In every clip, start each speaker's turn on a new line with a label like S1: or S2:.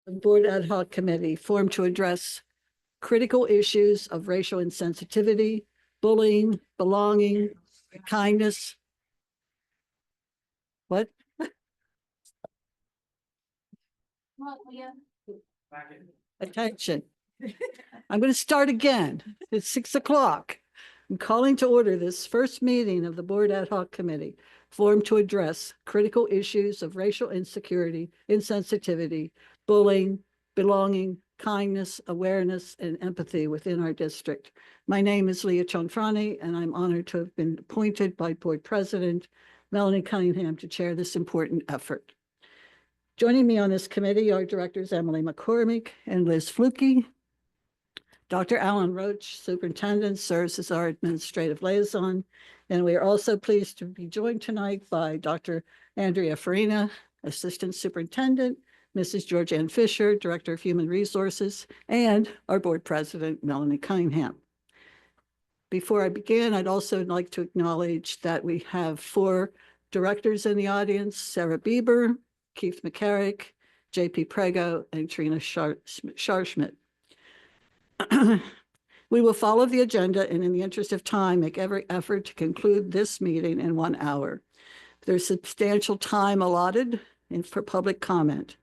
S1: Board Ad Hoc Committee formed to address critical issues of racial insensitivity, bullying, belonging, kindness. What? Attention. I'm going to start again. It's 6 o'clock. I'm calling to order this first meeting of the Board Ad Hoc Committee formed to address critical issues of racial insecurity, insensitivity, bullying, belonging, kindness, awareness, and empathy within our district. My name is Leah Cianfrani, and I'm honored to have been appointed by Board President Melanie Cunningham to chair this important effort. Joining me on this committee are Directors Emily McCormick and Liz Fluke. Dr. Alan Roach, Superintendent, serves as our administrative liaison. And we are also pleased to be joined tonight by Dr. Andrea Farina, Assistant Superintendent, Mrs. Georgianne Fisher, Director of Human Resources, and our Board President, Melanie Cunningham. Before I begin, I'd also like to acknowledge that we have 4 directors in the audience: Sarah Bieber, Keith McCarrick, JP Prego, and Trina Scharschmidt. We will follow the agenda and in the interest of time, make every effort to conclude this meeting in 1 hour. There's substantial time allotted for public comment.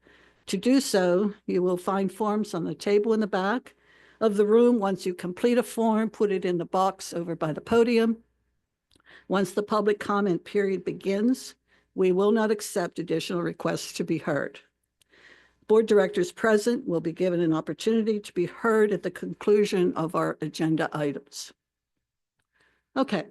S1: To do so, you will find forms on the table in the back of the room. Once you complete a form, put it in the box over by the podium. Once the public comment period begins, we will not accept additional requests to be heard. Board directors present will be given an opportunity to be heard at the conclusion of our agenda items. Okay,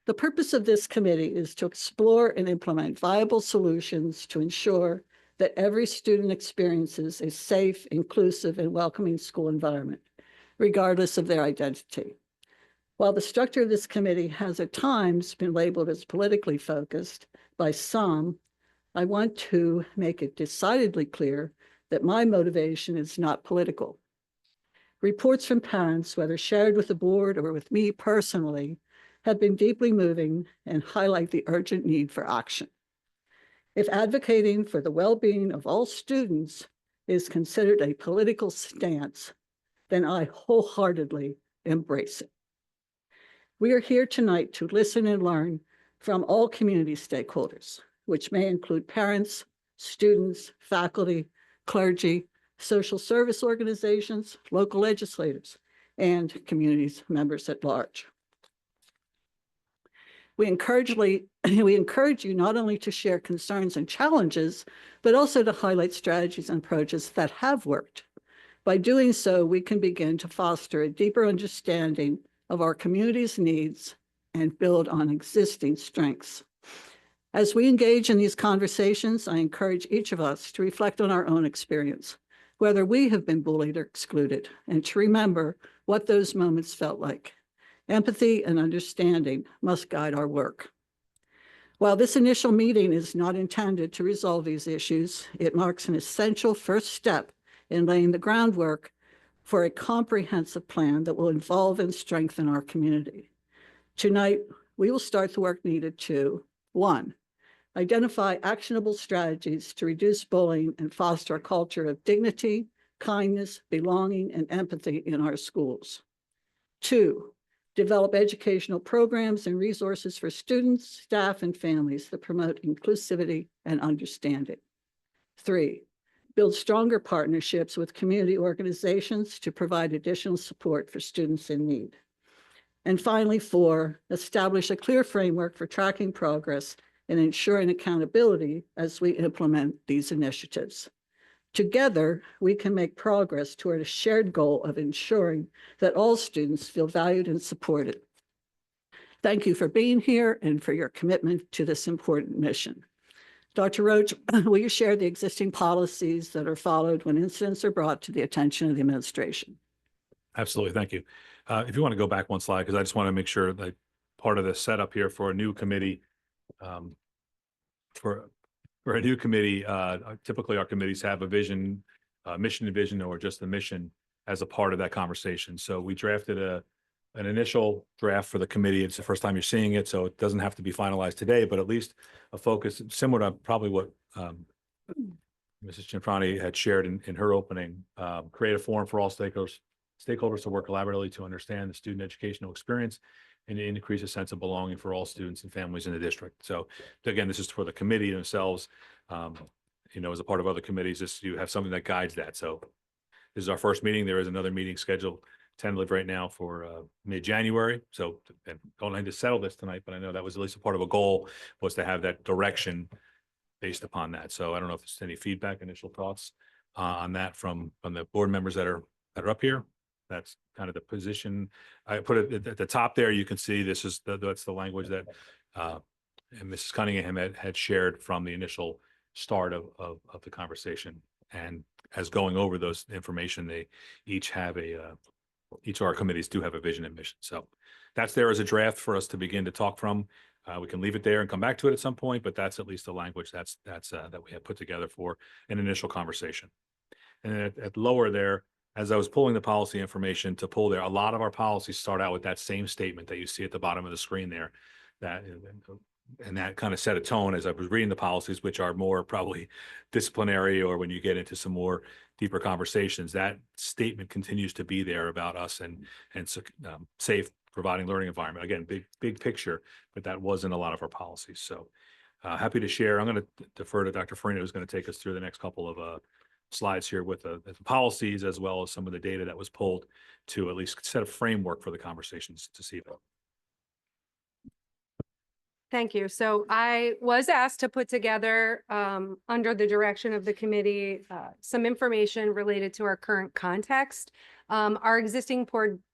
S1: the purpose of this committee is to explore and implement viable solutions to ensure that every student experiences a safe, inclusive, and welcoming school environment, regardless of their identity. While the structure of this committee has at times been labeled as politically focused by some, I want to make it decidedly clear that my motivation is not political. Reports from parents, whether shared with the board or with me personally, have been deeply moving and highlight the urgent need for action. If advocating for the well-being of all students is considered a political stance, then I wholeheartedly embrace it. We are here tonight to listen and learn from all community stakeholders, which may include parents, students, faculty, clergy, social service organizations, local legislators, and community members at large. We encourage you not only to share concerns and challenges, but also to highlight strategies and approaches that have worked. By doing so, we can begin to foster a deeper understanding of our community's needs and build on existing strengths. As we engage in these conversations, I encourage each of us to reflect on our own experience, whether we have been bullied or excluded, and to remember what those moments felt like. Empathy and understanding must guide our work. While this initial meeting is not intended to resolve these issues, it marks an essential first step in laying the groundwork for a comprehensive plan that will involve and strengthen our community. Tonight, we will start the work needed to, 1, identify actionable strategies to reduce bullying and foster a culture of dignity, kindness, belonging, and empathy in our schools. 2, develop educational programs and resources for students, staff, and families that promote inclusivity and understanding. 3, build stronger partnerships with community organizations to provide additional support for students in need. And finally, 4, establish a clear framework for tracking progress and ensuring accountability as we implement these initiatives. Together, we can make progress toward a shared goal of ensuring that all students feel valued and supported. Thank you for being here and for your commitment to this important mission. Dr. Roach, will you share the existing policies that are followed when incidents are brought to the attention of the administration?
S2: Absolutely, thank you. If you want to go back one slide, because I just want to make sure that part of the setup here for a new committee, typically our committees have a vision, mission and vision, or just the mission as a part of that conversation. So we drafted an initial draft for the committee. It's the first time you're seeing it, so it doesn't have to be finalized today, but at least a focus similar to probably what Mrs. Chinfrani had shared in her opening, create a forum for all stakeholders to work collaboratively to understand the student educational experience and to increase a sense of belonging for all students and families in the district. So again, this is for the committee themselves. As a part of other committees, you have something that guides that. So this is our first meeting. There is another meeting scheduled tentatively right now for mid-January. So and don't need to settle this tonight, but I know that was at least a part of a goal, was to have that direction based upon that. So I don't know if there's any feedback, initial thoughts on that from the board members that are up here. That's kind of the position. I put it at the top there. You can see this is that's the language that and Mrs. Cunningham had shared from the initial start of the conversation. And as going over those information, they each have each of our committees do have a vision and mission. So that's there as a draft for us to begin to talk from. We can leave it there and come back to it at some point, but that's at least the language that we have put together for an initial conversation. And at lower there, as I was pulling the policy information to pull there, a lot of our policies start out with that same statement that you see at the bottom of the screen there. And that kind of set a tone as I was reading the policies, which are more probably disciplinary, or when you get into some more deeper conversations, that statement continues to be there about us and safe, providing learning environment. Again, big picture, but that wasn't a lot of our policies. So happy to share. I'm going to defer to Dr. Farina, who's going to take us through the next couple of slides here with the policies, as well as some of the data that was pulled to at least set a framework for the conversations to see about.
S3: Thank you. So I was asked to put together, under the direction of the committee, some information related to our current context. Our existing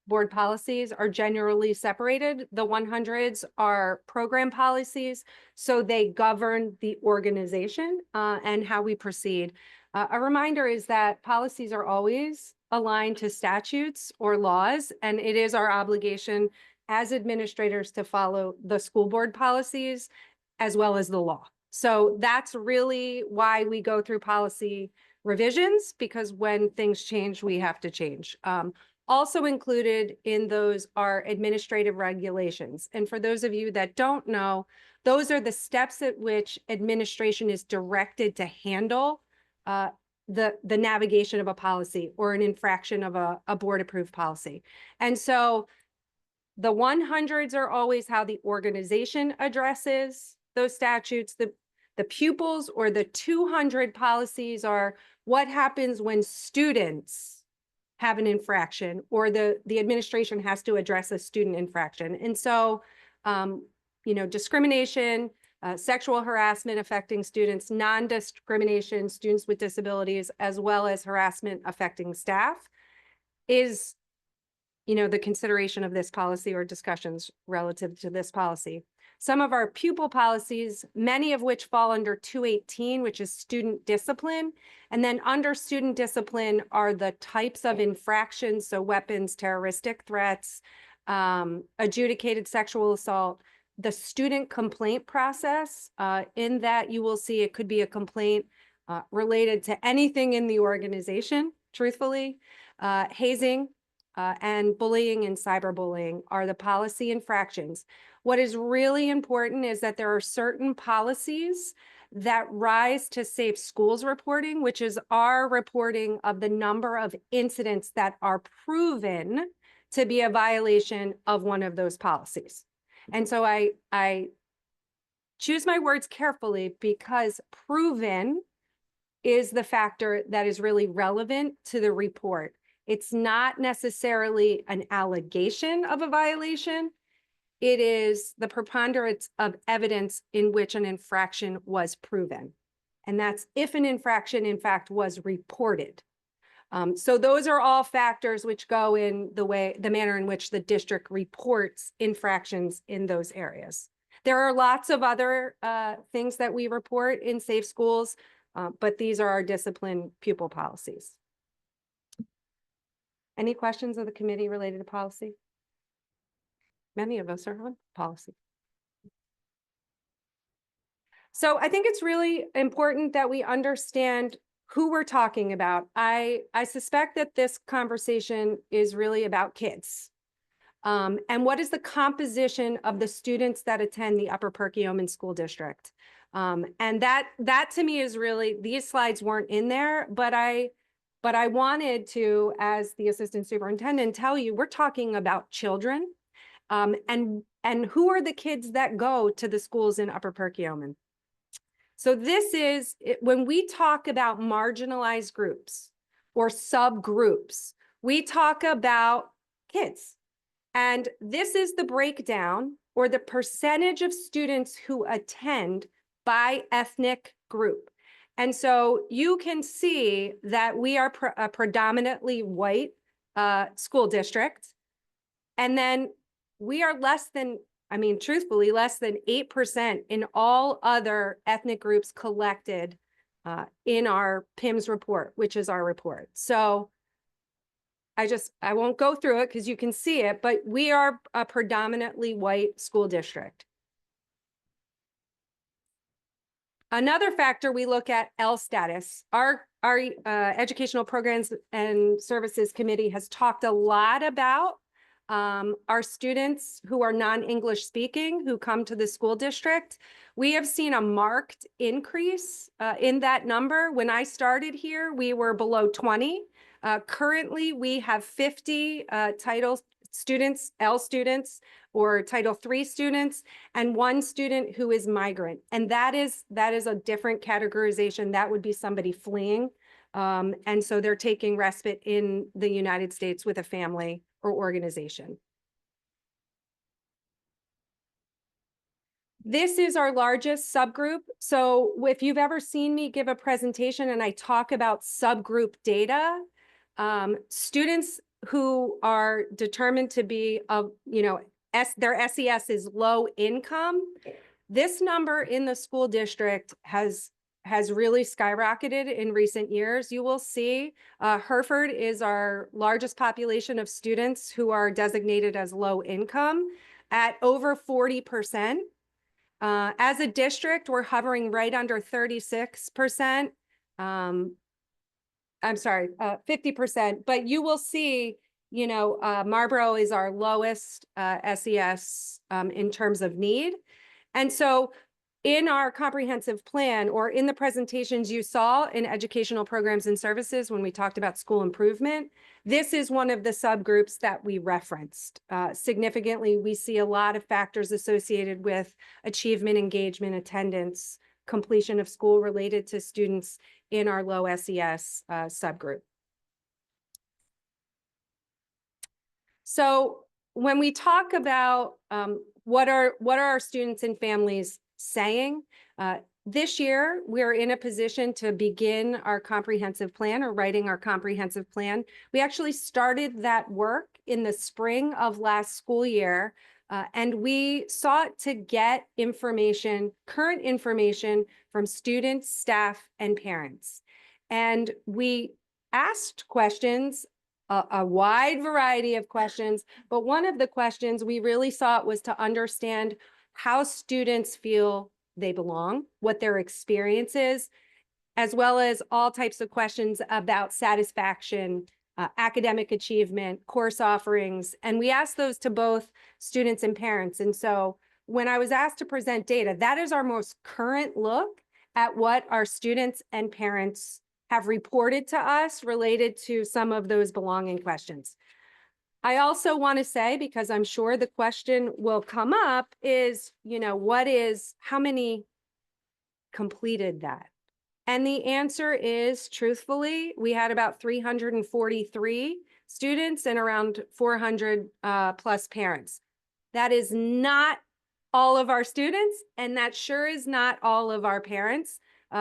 S3: board policies are generally separated. The 100s are program policies, so they govern the organization and how we proceed. A reminder is that policies are always aligned to statutes or laws, and it is our obligation as administrators to follow the school board policies as well as the law. So that's really why we go through policy revisions, because when things change, we have to change. Also included in those are administrative regulations. And for those of you that don't know, those are the steps at which administration is directed to handle the navigation of a policy or an infraction of a board approved policy. And so the 100s are always how the organization addresses those statutes. The pupils or the 200 policies are what happens when students have an infraction or the administration has to address a student infraction. And so, discrimination, sexual harassment affecting students, non-discrimination, students with disabilities, as well as harassment affecting staff is the consideration of this policy or discussions relative to this policy. Some of our pupil policies, many of which fall under 218, which is student discipline. And then under student discipline are the types of infractions, so weapons, terroristic threats, adjudicated sexual assault, the student complaint process. In that you will see it could be a complaint related to anything in the organization, truthfully, hazing, and bullying and cyberbullying are the policy infractions. What is really important is that there are certain policies that rise to Safe Schools reporting, which is our reporting of the number of incidents that are proven to be a violation of one of those policies. And so I choose my words carefully because proven is the factor that is really relevant to the report. It's not necessarily an allegation of a violation. It is the preponderance of evidence in which an infraction was proven. And that's if an infraction, in fact, was reported. So those are all factors which go in the manner in which the district reports infractions in those areas. There are lots of other things that we report in Safe Schools, but these are our discipline pupil policies. Any questions of the committee related to policy? Many of us are on policy. So I think it's really important that we understand who we're talking about. I suspect that this conversation is really about kids. And what is the composition of the students that attend the Upper Perkiomen School District? And that to me is really, these slides weren't in there, but I wanted to, as the assistant superintendent, tell you, we're talking about children. And who are the kids that go to the schools in Upper Perkiomen? So this is, when we talk about marginalized groups or subgroups, we talk about kids. And this is the breakdown or the percentage of students who attend by ethnic group. And so you can see that we are a predominantly white school district. And then we are less than, I mean, truthfully, less than 8% in all other ethnic groups collected in our PIMS report, which is our report. So I won't go through it because you can see it, but we are a predominantly white school district. Another factor we look at, L status. Our Educational Programs and Services Committee has talked a lot about our students who are non-English speaking who come to the school district. We have seen a marked increase in that number. When I started here, we were below 20. Currently, we have 50 Title students, L students, or Title III students, and 1 student who is migrant. And that is a different categorization. That would be somebody fleeing. And so they're taking respite in the United States with a family or organization. This is our largest subgroup. So if you've ever seen me give a presentation and I talk about subgroup data, students who are determined to be their SES is low income, this number in the school district has really skyrocketed in recent years. You will see Hereford is our largest population of students who are designated as low income at over 40%. As a district, we're hovering right under 36%. I'm sorry, 50%, but you will see, Marlboro is our lowest SES in terms of need. And so in our comprehensive plan, or in the presentations you saw in Educational Programs and Services when we talked about school improvement, this is one of the subgroups that we referenced. Significantly, we see a lot of factors associated with achievement, engagement, attendance, completion of school related to students in our low SES subgroup. So when we talk about what are our students and families saying, this year we're in a position to begin our comprehensive plan, or writing our comprehensive plan. We actually started that work in the spring of last school year, and we sought to get information, current information from students, staff, and parents. And we asked questions, a wide variety of questions, but one of the questions we really sought was to understand how students feel they belong, what their experience is, as well as all types of questions about satisfaction, academic achievement, course offerings. And we asked those to both students and parents. And so when I was asked to present data, that is our most current look at what our students and parents have reported to us related to some of those belonging questions. I also want to say, because I'm sure the question will come up, is, how many completed that? And the answer is, truthfully, we had about 343 students and around 400 plus parents. That is not all of our students, and that sure is not all of our parents.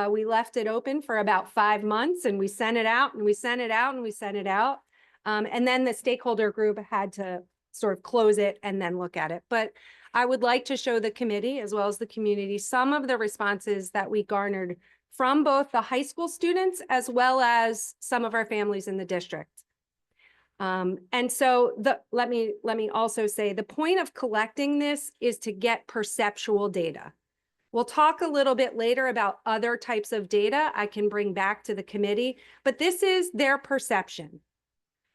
S3: We left it open for about 5 months, and we sent it out, and we sent it out, and we sent it out. And then the stakeholder group had to sort of close it and then look at it. But I would like to show the committee, as well as the community, some of the responses that we garnered from both the high school students as well as some of our families in the district. And so let me also say, the point of collecting this is to get perceptual data. We'll talk a little bit later about other types of data I can bring back to the committee, but this is their perception.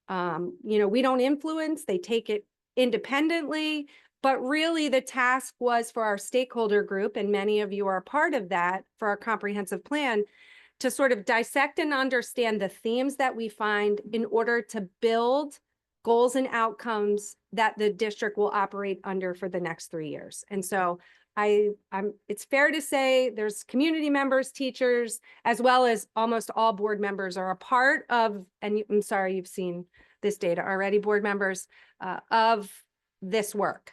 S3: We don't influence, they take it independently, But really the task was for our stakeholder group, and many of you are a part of that for our comprehensive plan, to sort of dissect and understand the themes that we find in order to build goals and outcomes that the district will operate under for the next 3 years. And so it's fair to say there's community members, teachers, as well as almost all board members are a part of, and I'm sorry, you've seen this data already, board members, of this work.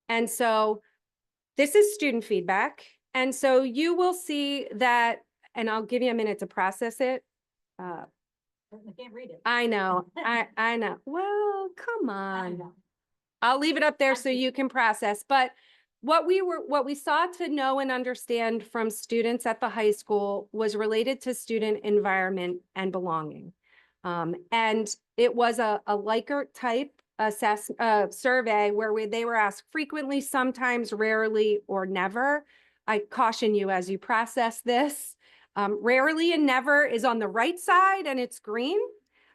S3: And so this is student feedback. And so you will see that, and I'll give you a minute to process it.
S4: I can't read it.
S3: I know, I know. Well, come on. I'll leave it up there so you can process. But what we sought to know and understand from students at the high school was related to student environment and belonging. And it was a Likert type survey where they were asked frequently, sometimes, rarely, or never. I caution you as you process this. Rarely and never is on the right side and it's green.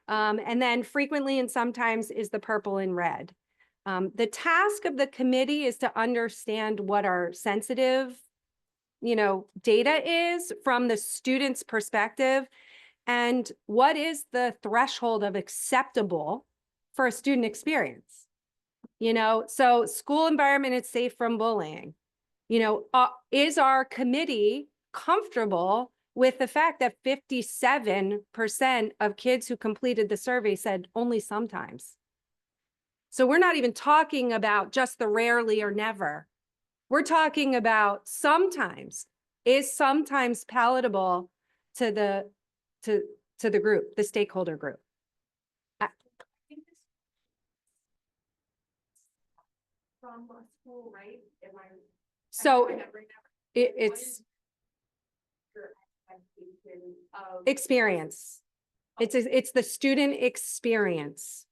S3: And then frequently and sometimes is the purple and red. The task of the committee is to understand what our sensitive, data is from the student's perspective, and what is the threshold of acceptable for a student experience. So school environment is safe from bullying. Is our committee comfortable with the fact that 57% of kids who completed the survey said only sometimes? So we're not even talking about just the rarely or never. We're talking about sometimes. Is sometimes palatable to the group, the stakeholder group. From a school, right? So it's experience. It's the student experience.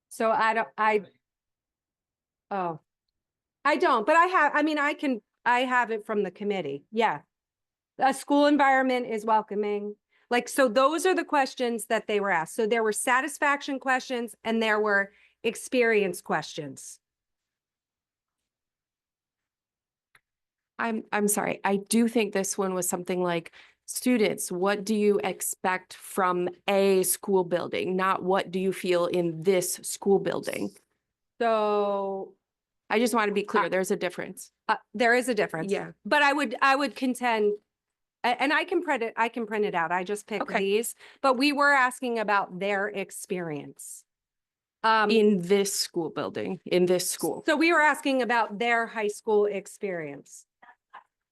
S3: So I don't, but I have it from the committee. Yeah. A school environment is welcoming. So those are the questions that they were asked. So there were satisfaction questions and there were experience questions.
S5: I'm sorry. I do think this one was something like, students, what do you expect from a school building? Not what do you feel in this school building?
S3: So
S5: I just want to be clear. There's a difference.
S3: there is a difference.
S5: Yeah.
S3: But I would contend, and I can print it out. I just picked these, but we were asking about their experience.
S5: In this school building, in this school.
S3: So we were asking about their high school experience.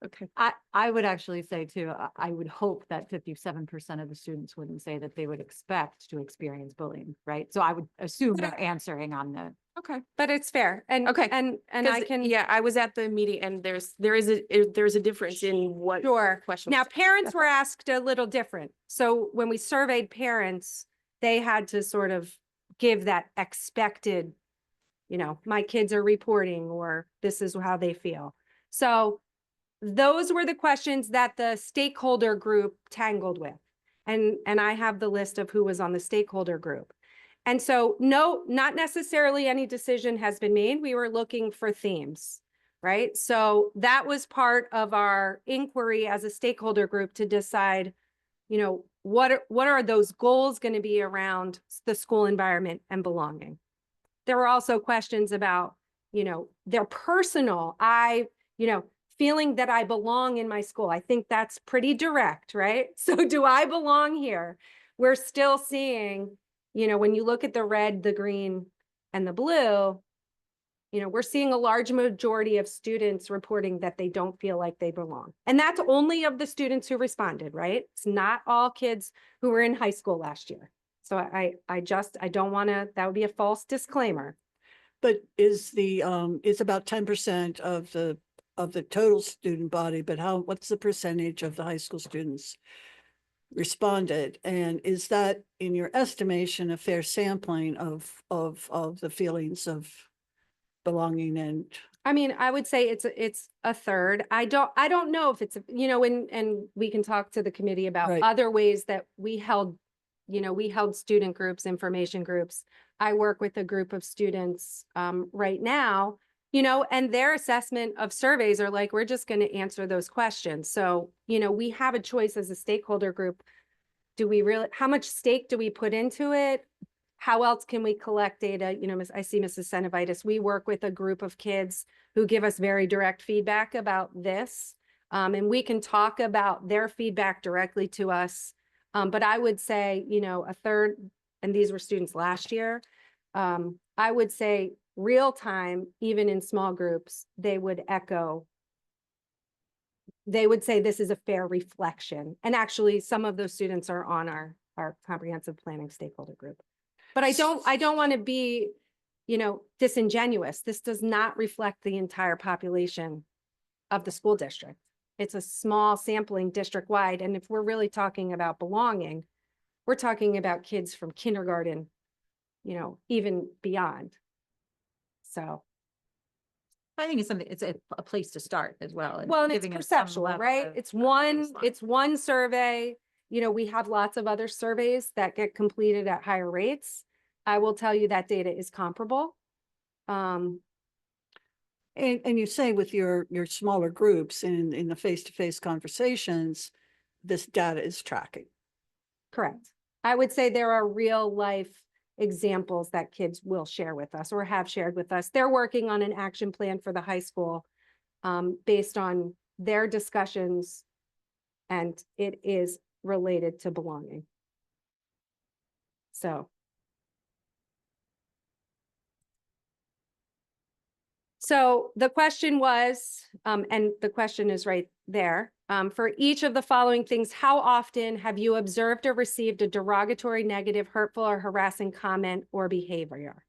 S5: Okay.
S4: I would actually say too, I would hope that 57% of the students wouldn't say that they would expect to experience bullying, right? So I would assume they're answering on the.
S5: Okay.
S3: But it's fair. And
S5: Okay.
S3: and I can.
S5: Yeah, I was at the meeting and there's a difference in what.
S3: Sure.
S5: Questions.
S3: Now, parents were asked a little different. So when we surveyed parents, they had to sort of give that expected, my kids are reporting, or this is how they feel. So those were the questions that the stakeholder group tangled with. And I have the list of who was on the stakeholder group. And so no, not necessarily any decision has been made. We were looking for themes, right? So that was part of our inquiry as a stakeholder group to decide, what are those goals going to be around the school environment and belonging. There were also questions about, their personal, feeling that I belong in my school. I think that's pretty direct, right? So do I belong here? We're still seeing, when you look at the red, the green, and the blue, we're seeing a large majority of students reporting that they don't feel like they belong. And that's only of the students who responded, right? It's not all kids who were in high school last year. So I don't want to, that would be a false disclaimer.
S1: But it's about 10% of the total student body, but what's the percentage of the high school students responded? And is that, in your estimation, a fair sampling of the feelings of belonging? And
S3: I would say it's a third. I don't know if it's, and we can talk to the committee about
S1: Right.
S3: other ways that we held student groups, information groups I work with a group of students right now, you know, and their assessment of surveys are like, we're just going to answer those questions. So, you know, we have a choice as a stakeholder group. Do we really, how much stake do we put into it? How else can we collect data? You know, I see Mrs. Senovitis. We work with a group of kids who give us very direct feedback about this. And we can talk about their feedback directly to us. But I would say, you know, a third, and these were students last year, I would say real time, even in small groups, they would echo. They would say this is a fair reflection. And actually, some of those students are on our comprehensive planning stakeholder group. But I don't want to be, you know, disingenuous. This does not reflect the entire population of the school district. It's a small sampling district-wide. And if we're really talking about belonging, we're talking about kids from kindergarten, you know, even beyond. So.
S4: I think it's something, it's a place to start as well.
S3: Well, and it's
S4: giving us some
S3: perceptual,
S4: level
S3: right?
S4: of
S3: It's
S4: baseline.
S3: one survey. You know, we have lots of other surveys that get completed at higher rates. I will tell you that data is comparable.
S1: And you say with your smaller groups in the face-to-face conversations, this data is tracking.
S3: Correct. I would say there are real life examples that kids will share with us or have shared with us. They're working on an action plan for the high school based on their discussions, and it is related to belonging. So the question was, and the question is right there, for each of the following things, how often have you observed or received a derogatory, negative, hurtful, or harassing comment or behavior?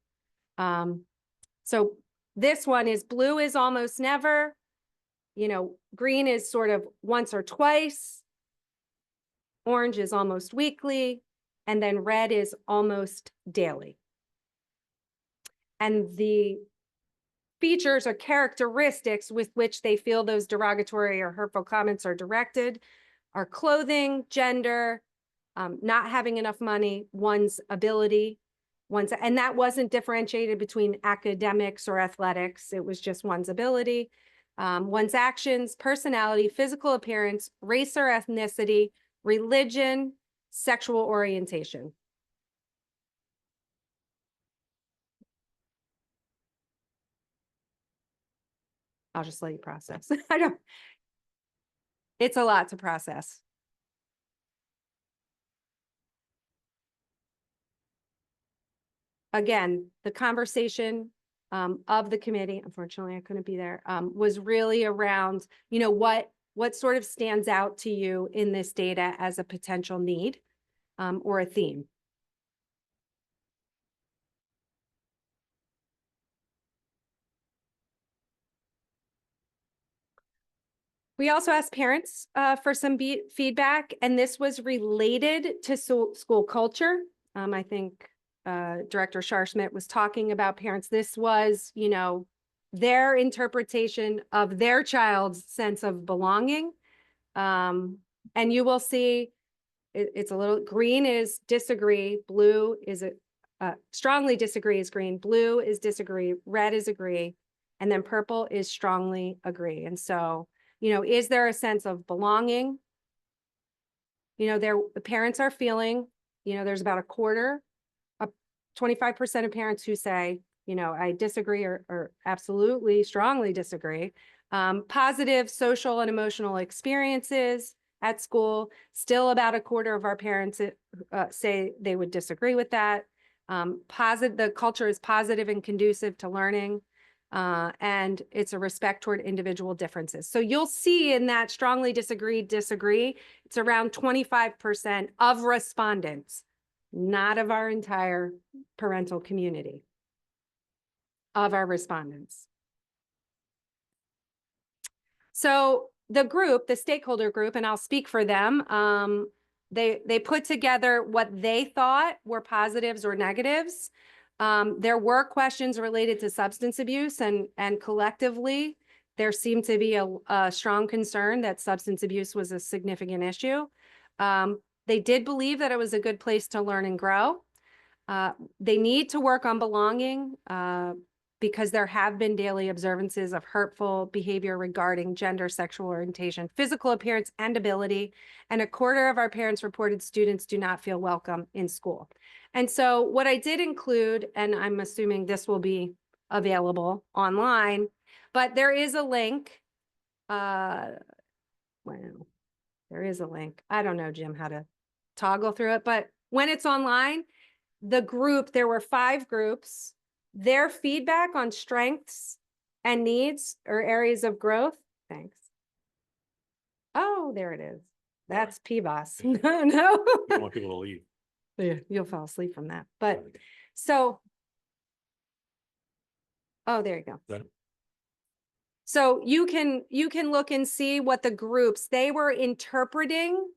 S3: So this one is blue is almost never, you know, green is sort of once or twice, orange is almost weekly, and then red is almost daily. And the features or characteristics with which they feel those derogatory or hurtful comments are directed are clothing, gender, not having enough money, one's ability, and that wasn't differentiated between academics or athletics. It was just one's ability, one's actions, personality, physical appearance, race or ethnicity, religion, sexual orientation. I'll just let you process. It's a lot to process. Again, the conversation of the committee, unfortunately, I couldn't be there, was really around, you know, what sort of stands out to you in this data as a potential need or a theme. We also asked parents for some feedback, and this was related to school culture. I think Director Scharschmidt was talking about parents. This was, you know, their interpretation of their child's sense of belonging. And you will see it's a little, green is disagree, blue is strongly disagree is green, blue is disagree, red is agree, and then purple is strongly agree. And so, you know, is there a sense of belonging? You know, the parents are feeling, you know, there's about 25% of parents who say, you know, I disagree or absolutely strongly disagree. Positive social and emotional experiences at school, still about 1/4 of our parents say they would disagree with that. The culture is positive and conducive to learning. And it's a respect toward individual differences. So you'll see in that strongly disagree, it's around 25% of respondents, not of our entire parental community, of our respondents. So the group, the stakeholder group, and I'll speak for them, they put together what they thought were positives or negatives. There were questions related to substance abuse, and collectively, there seemed to be a strong concern that substance abuse was a significant issue. They did believe that it was a good place to learn and grow. They need to work on belonging because there have been daily observances of hurtful behavior regarding gender, sexual orientation, physical appearance, and ability. And a quarter of our parents reported students do not feel welcome in school. And so what I did include, and I'm assuming this will be available online, but there is a link. Well, there is a link. I don't know, Jim, how to toggle through it, but when it's online, there were 5 groups, their feedback on strengths and needs or areas of growth. Thanks. Oh, there it is. That's PBOS. No, no.
S2: We don't want people to leave.
S3: Yeah, you'll fall asleep from that. But so, oh, there you go.
S2: Got it.
S3: So you can look and see what the groups, they were interpreting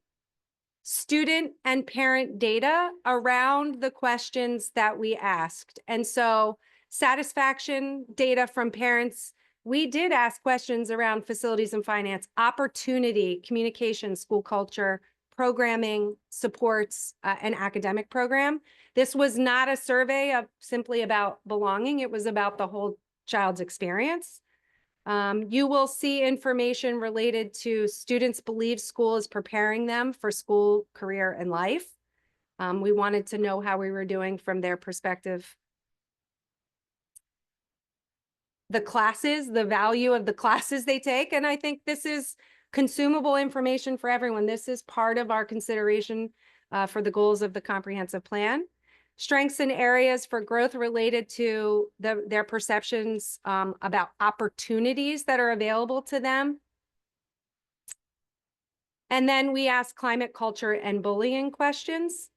S3: student and parent data around the questions that we asked. And so satisfaction data from parents, we did ask questions around facilities and finance, opportunity, communication, school culture, programming, supports, and academic program. This was not a survey of simply about belonging. It was about the whole child's experience. You will see information related to students believe school is preparing them for school, career, and life. We wanted to know how we were doing from their perspective. The classes, the value of the classes they take, and I think this is consumable information for everyone. This is part of our consideration for the goals of the comprehensive plan. Strengths and areas for growth related to their perceptions about opportunities that are available to them. And then we ask climate, culture, and bullying questions.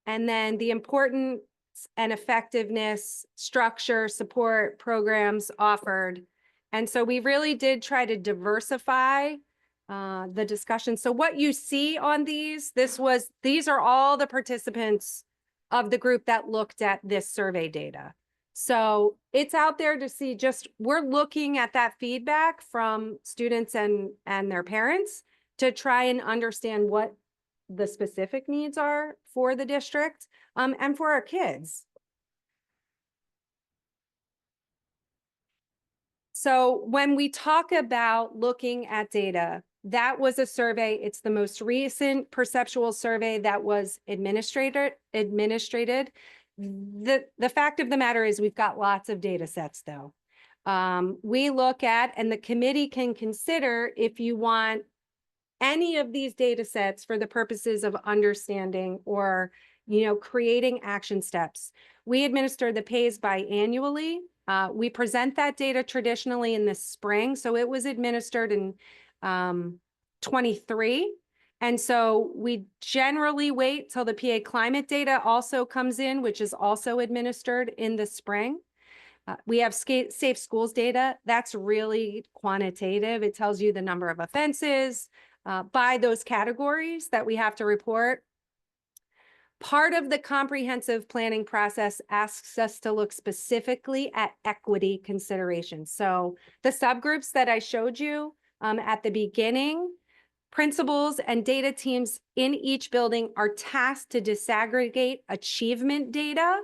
S3: And then the importance and effectiveness, structure, support, programs offered. And so we really did try to diversify the discussion. So what you see on these are all the participants of the group that looked at this survey data. So it's out there to see, we're looking at that feedback from students and their parents to try and understand what the specific needs are for the district and for our kids. So when we talk about looking at data, that was a survey. It's the most recent perceptual survey that was administrated. The fact of the matter is we've got lots of data sets though. We look at, and the committee can consider if you want any of these data sets for the purposes of understanding or, creating action steps. We administer the pays biannually. We present that data traditionally in the spring. So it was administered in 23. And so we generally wait till the PA climate data also comes in, which is also administered in the spring. We have safe schools data. That's really quantitative. It tells you the number of offenses by those categories that we have to report. Part of the comprehensive planning process asks us to look specifically at equity considerations. So the subgroups that I showed you at the beginning, principals and data teams in each building are tasked to disaggregate achievement data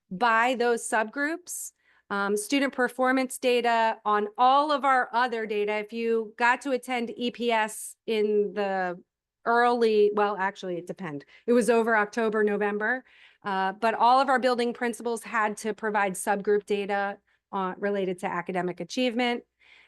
S3: by those subgroups. Student performance data on all of our other data. If you got to attend EPS in the actually it depends. It was over October, November, but all of our building principals had to provide subgroup data related to academic achievement.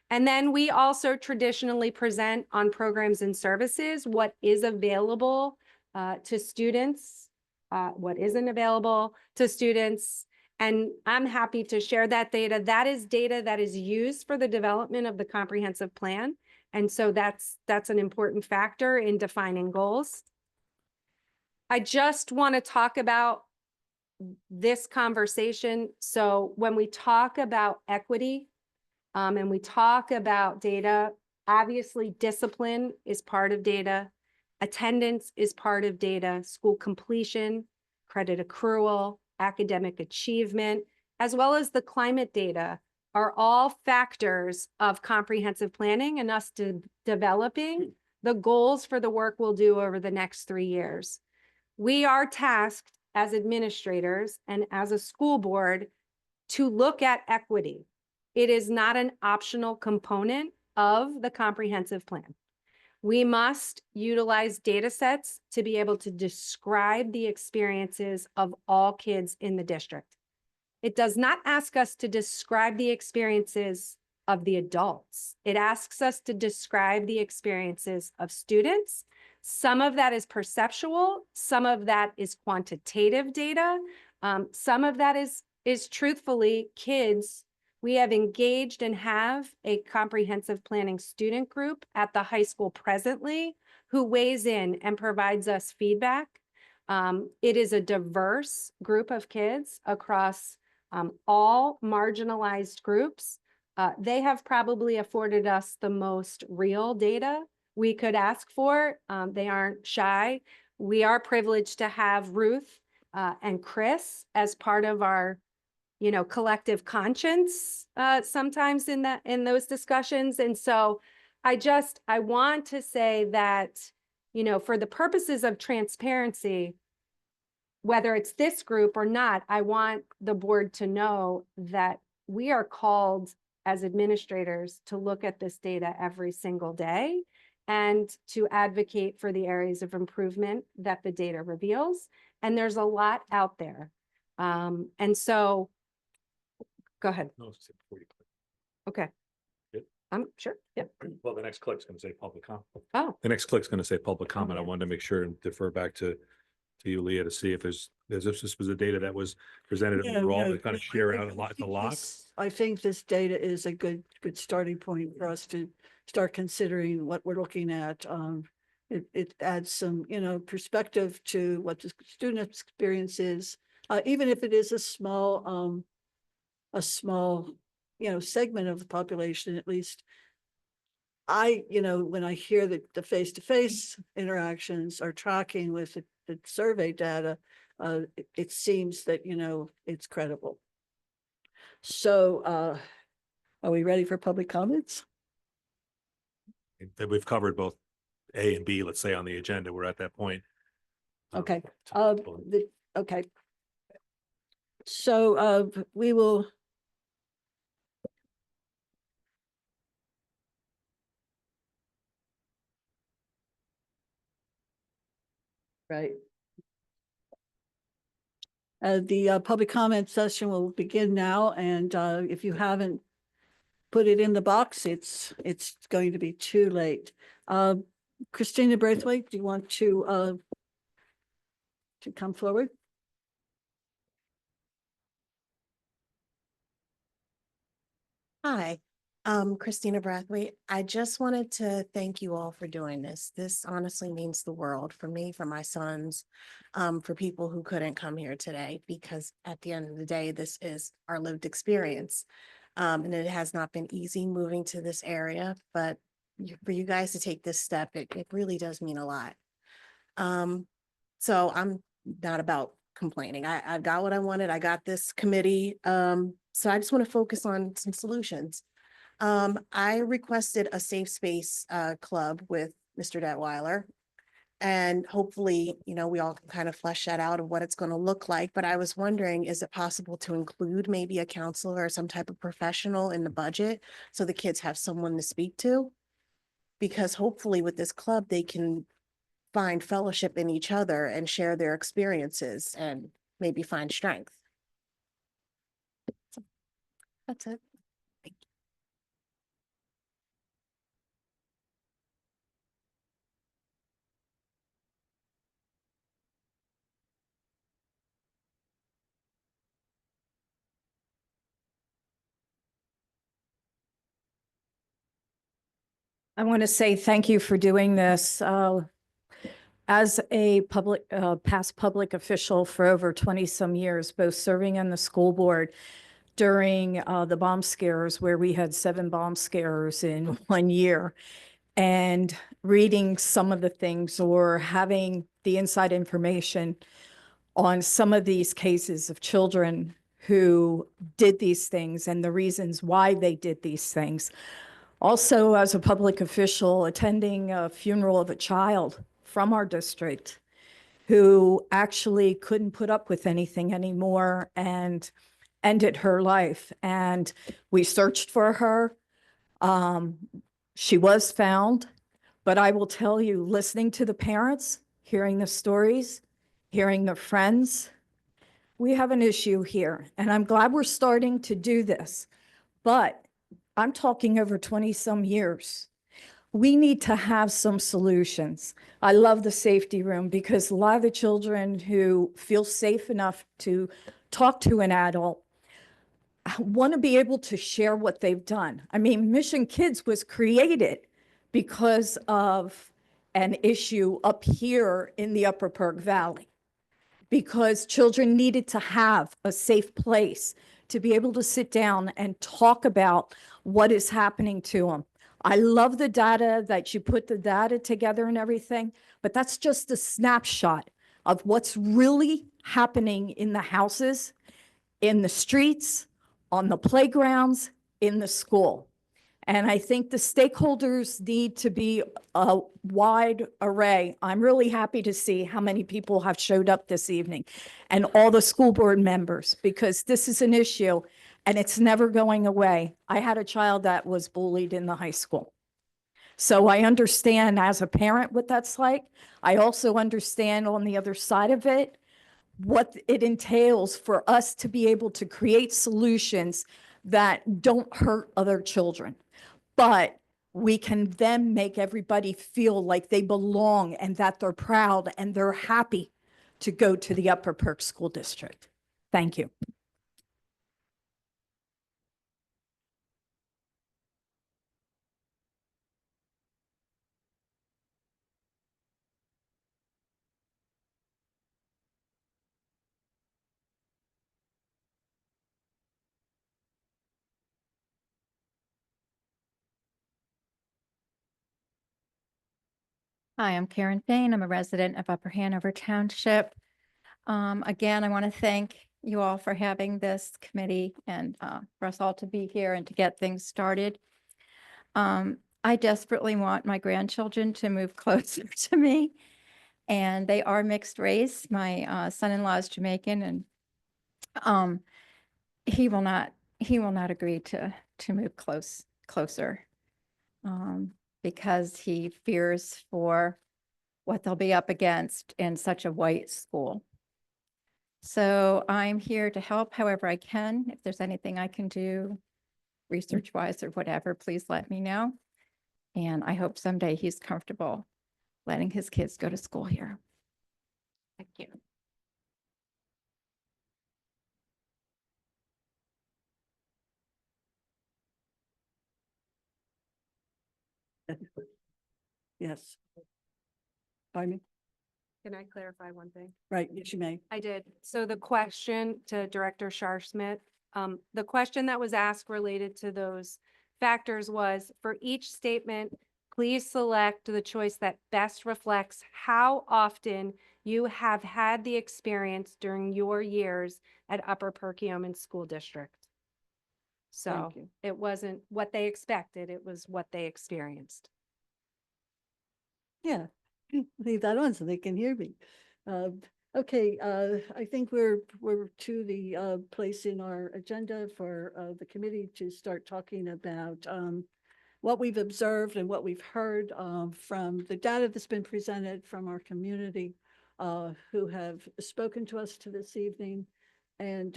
S3: And then we also traditionally present on programs and services what is available to students, what isn't available to students. And I'm happy to share that data. That is data that is used for the development of the comprehensive plan. And so that's an important factor in defining goals. I just want to talk about this conversation. So when we talk about equity and we talk about data, obviously discipline is part of data. Attendance is part of data. School completion, credit accrual, academic achievement, as well as the climate data are all factors of comprehensive planning and us developing the goals for the work we'll do over the next 3 years. We are tasked as administrators and as a school board to look at equity. It is not an optional component of the comprehensive plan. We must utilize data sets to be able to describe the experiences of all kids in the district. It does not ask us to describe the experiences of the adults. It asks us to describe the experiences of students. Some of that is perceptual, some of that is quantitative data, some of that is truthfully kids. We have engaged and have a comprehensive planning student group at the high school presently who weighs in and provides us feedback. It is a diverse group of kids across all marginalized groups. They have probably afforded us the most real data we could ask for. They aren't shy. We are privileged to have Ruth and Chris as part of our collective conscience sometimes in those discussions. And so I want to say that, for the purposes of transparency, whether it's this group or not, I want the board to know that we are called as administrators to look at this data every single day and to advocate for the areas of improvement that the data reveals. And there's a lot out there. And so, go ahead.
S2: No, it's before you click.
S3: Okay.
S2: Good.
S3: I'm sure. Yep.
S2: Well, the next click's going to say public comment.
S3: Oh,
S2: The next click's going to say public comment. I
S3: yeah.
S2: wanted to make sure and defer back to you, Leah, to see if this was the data that was presented overall to kind of share out a lot.
S1: I think this data is a good starting point for us to start considering what we're looking at. It adds some, perspective to what the student experience is, even if it is a small, segment of the population. At least when I hear that the face-to-face interactions are tracking with the survey data, it seems that, it's credible. So are we ready for public comments?
S2: That we've covered both A and B, let's say, on the agenda. We're at that point.
S1: Okay.
S2: To-
S1: Okay. So we will. Right. The public comment session will begin now, and if you haven't put it in the box, it's going to be too late. Christina Braithwaite, do you want to come forward?
S6: Hi, Christina Brathwaite. I just wanted to thank you all for doing this. This honestly means the world for me, for my sons, for people who couldn't come here today, because at the end of the day, this is our lived experience. And it has not been easy moving to this area, but for you guys to take this step, it really does mean a lot. So I'm not about complaining. I got what I wanted. I got this committee. So I just want to focus on some solutions. I requested a safe space club with Mr. Detweiler. And hopefully, we all can kind of flesh that out of what it's going to look like. But I was wondering, is it possible to include maybe a counselor or some type of professional in the budget so the kids have someone to speak to? Because hopefully with this club, they can find fellowship in each other and share their experiences and maybe find strength. So, that's it. Thank you.
S7: I want to say thank you for doing this. As a past public official for over 20 some years, both serving on the school board during the bomb scares, where we had 7 bomb scares in 1 year, and reading some of the things or having the inside information on some of these cases of children who did these things and the reasons why they did these things. Also, as a public official, attending a funeral of a child from our district who actually couldn't put up with anything anymore and ended her life. And we searched for her. She was found, but I will tell you, listening to the parents, hearing the stories, hearing their friends, we have an issue here. And I'm glad we're starting to do this, but I'm talking over 20 some years. We need to have some solutions. I love the safety room because a lot of the children who feel safe enough to talk to an adult want to be able to share what they've done. I mean, Mission Kids was created because of an issue up here in the Upper Perk Valley, because children needed to have a safe place to be able to sit down and talk about what is happening to them. I love the data that you put the data together and everything, but that's just a snapshot of what's really happening in the houses, in the streets, on the playgrounds, in the school. And I think the stakeholders need to be a wide array. I'm really happy to see how many people have showed up this evening and all the school board members, because this is an issue and it's never going away. I had a child that was bullied in the high school. So I understand as a parent what that's like. I also understand on the other side of it, what it entails for us to be able to create solutions that don't hurt other children. But we can then make everybody feel like they belong and that they're proud and they're happy to go to the Upper Perk School District. Thank you.
S8: Hi, I'm Karen Fain. I'm a resident of Upper Hanover Township. Again, I want to thank you all for having this committee and for us all to be here and to get things started. I desperately want my grandchildren to move closer to me, and they are mixed race. My son-in-law is Jamaican, and he will not agree to move closer because he fears for what they'll be up against in such a white school. So I'm here to help however I can. If there's anything I can do research-wise or whatever, please let me know. And I hope someday he's comfortable letting his kids go to school here. Thank you.
S1: Yes. Pardon me?
S3: Can I clarify one thing?
S1: Right, yes, you may.
S3: I did. So the question to Director Scharf-Smith, the question that was asked related to those factors was, for each statement, please select the choice that best reflects how often you have had the experience during your years at Upper Perkiomen School District. So
S1: Thank you.
S3: it wasn't what they expected, it was what they experienced.
S1: Yeah, leave that on so they can hear me. Okay, I think we're to the place in our agenda for the committee to start talking about what we've observed and what we've heard from the data that's been presented from our community who have spoken to us to this evening. And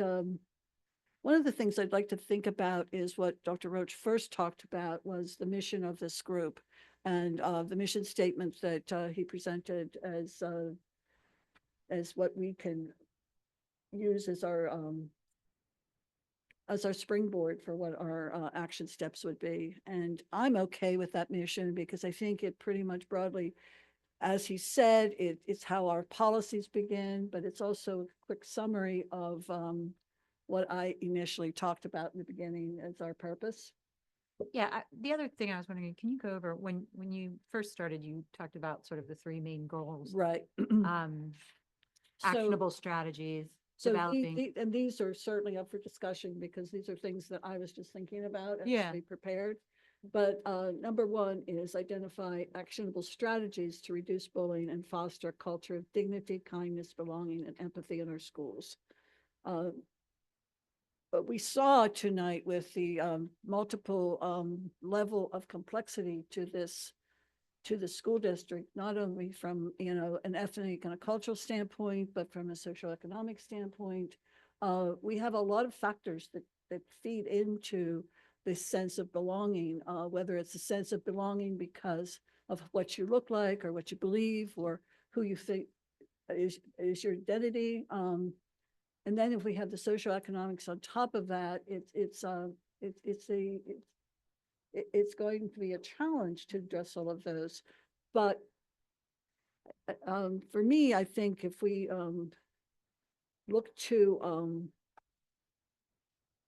S1: one of the things I'd like to think about is what Dr. Roach first talked about was the mission of this group and the mission statement that he presented as what we can use as our springboard for what our action steps would be. And I'm okay with that mission because I think it pretty much broadly, as he said, it's how our policies begin, but it's also a quick summary of what I initially talked about in the beginning as our purpose.
S4: Yeah, the other thing I was wondering, can you go over when you first started, you talked about sort of the three main goals,
S1: Right. So-
S4: actionable strategies,
S1: So
S4: developing.
S1: and these are certainly up for discussion because these are things that I was just thinking about as
S4: Yeah.
S1: we prepared. But number one is identify actionable strategies to reduce bullying and foster a culture of dignity, kindness, belonging, and empathy in our schools. But we saw tonight with the multiple level of complexity to the school district, not only from, an ethnic and a cultural standpoint, but from a socioeconomic standpoint. We have a lot of factors that feed into this sense of belonging, whether it's a sense of belonging because of what you look like or what you believe or who you think is your identity. And then if we have the socioeconomics on top of that, it's going to be a challenge to address all of those. But for me, I think if we look to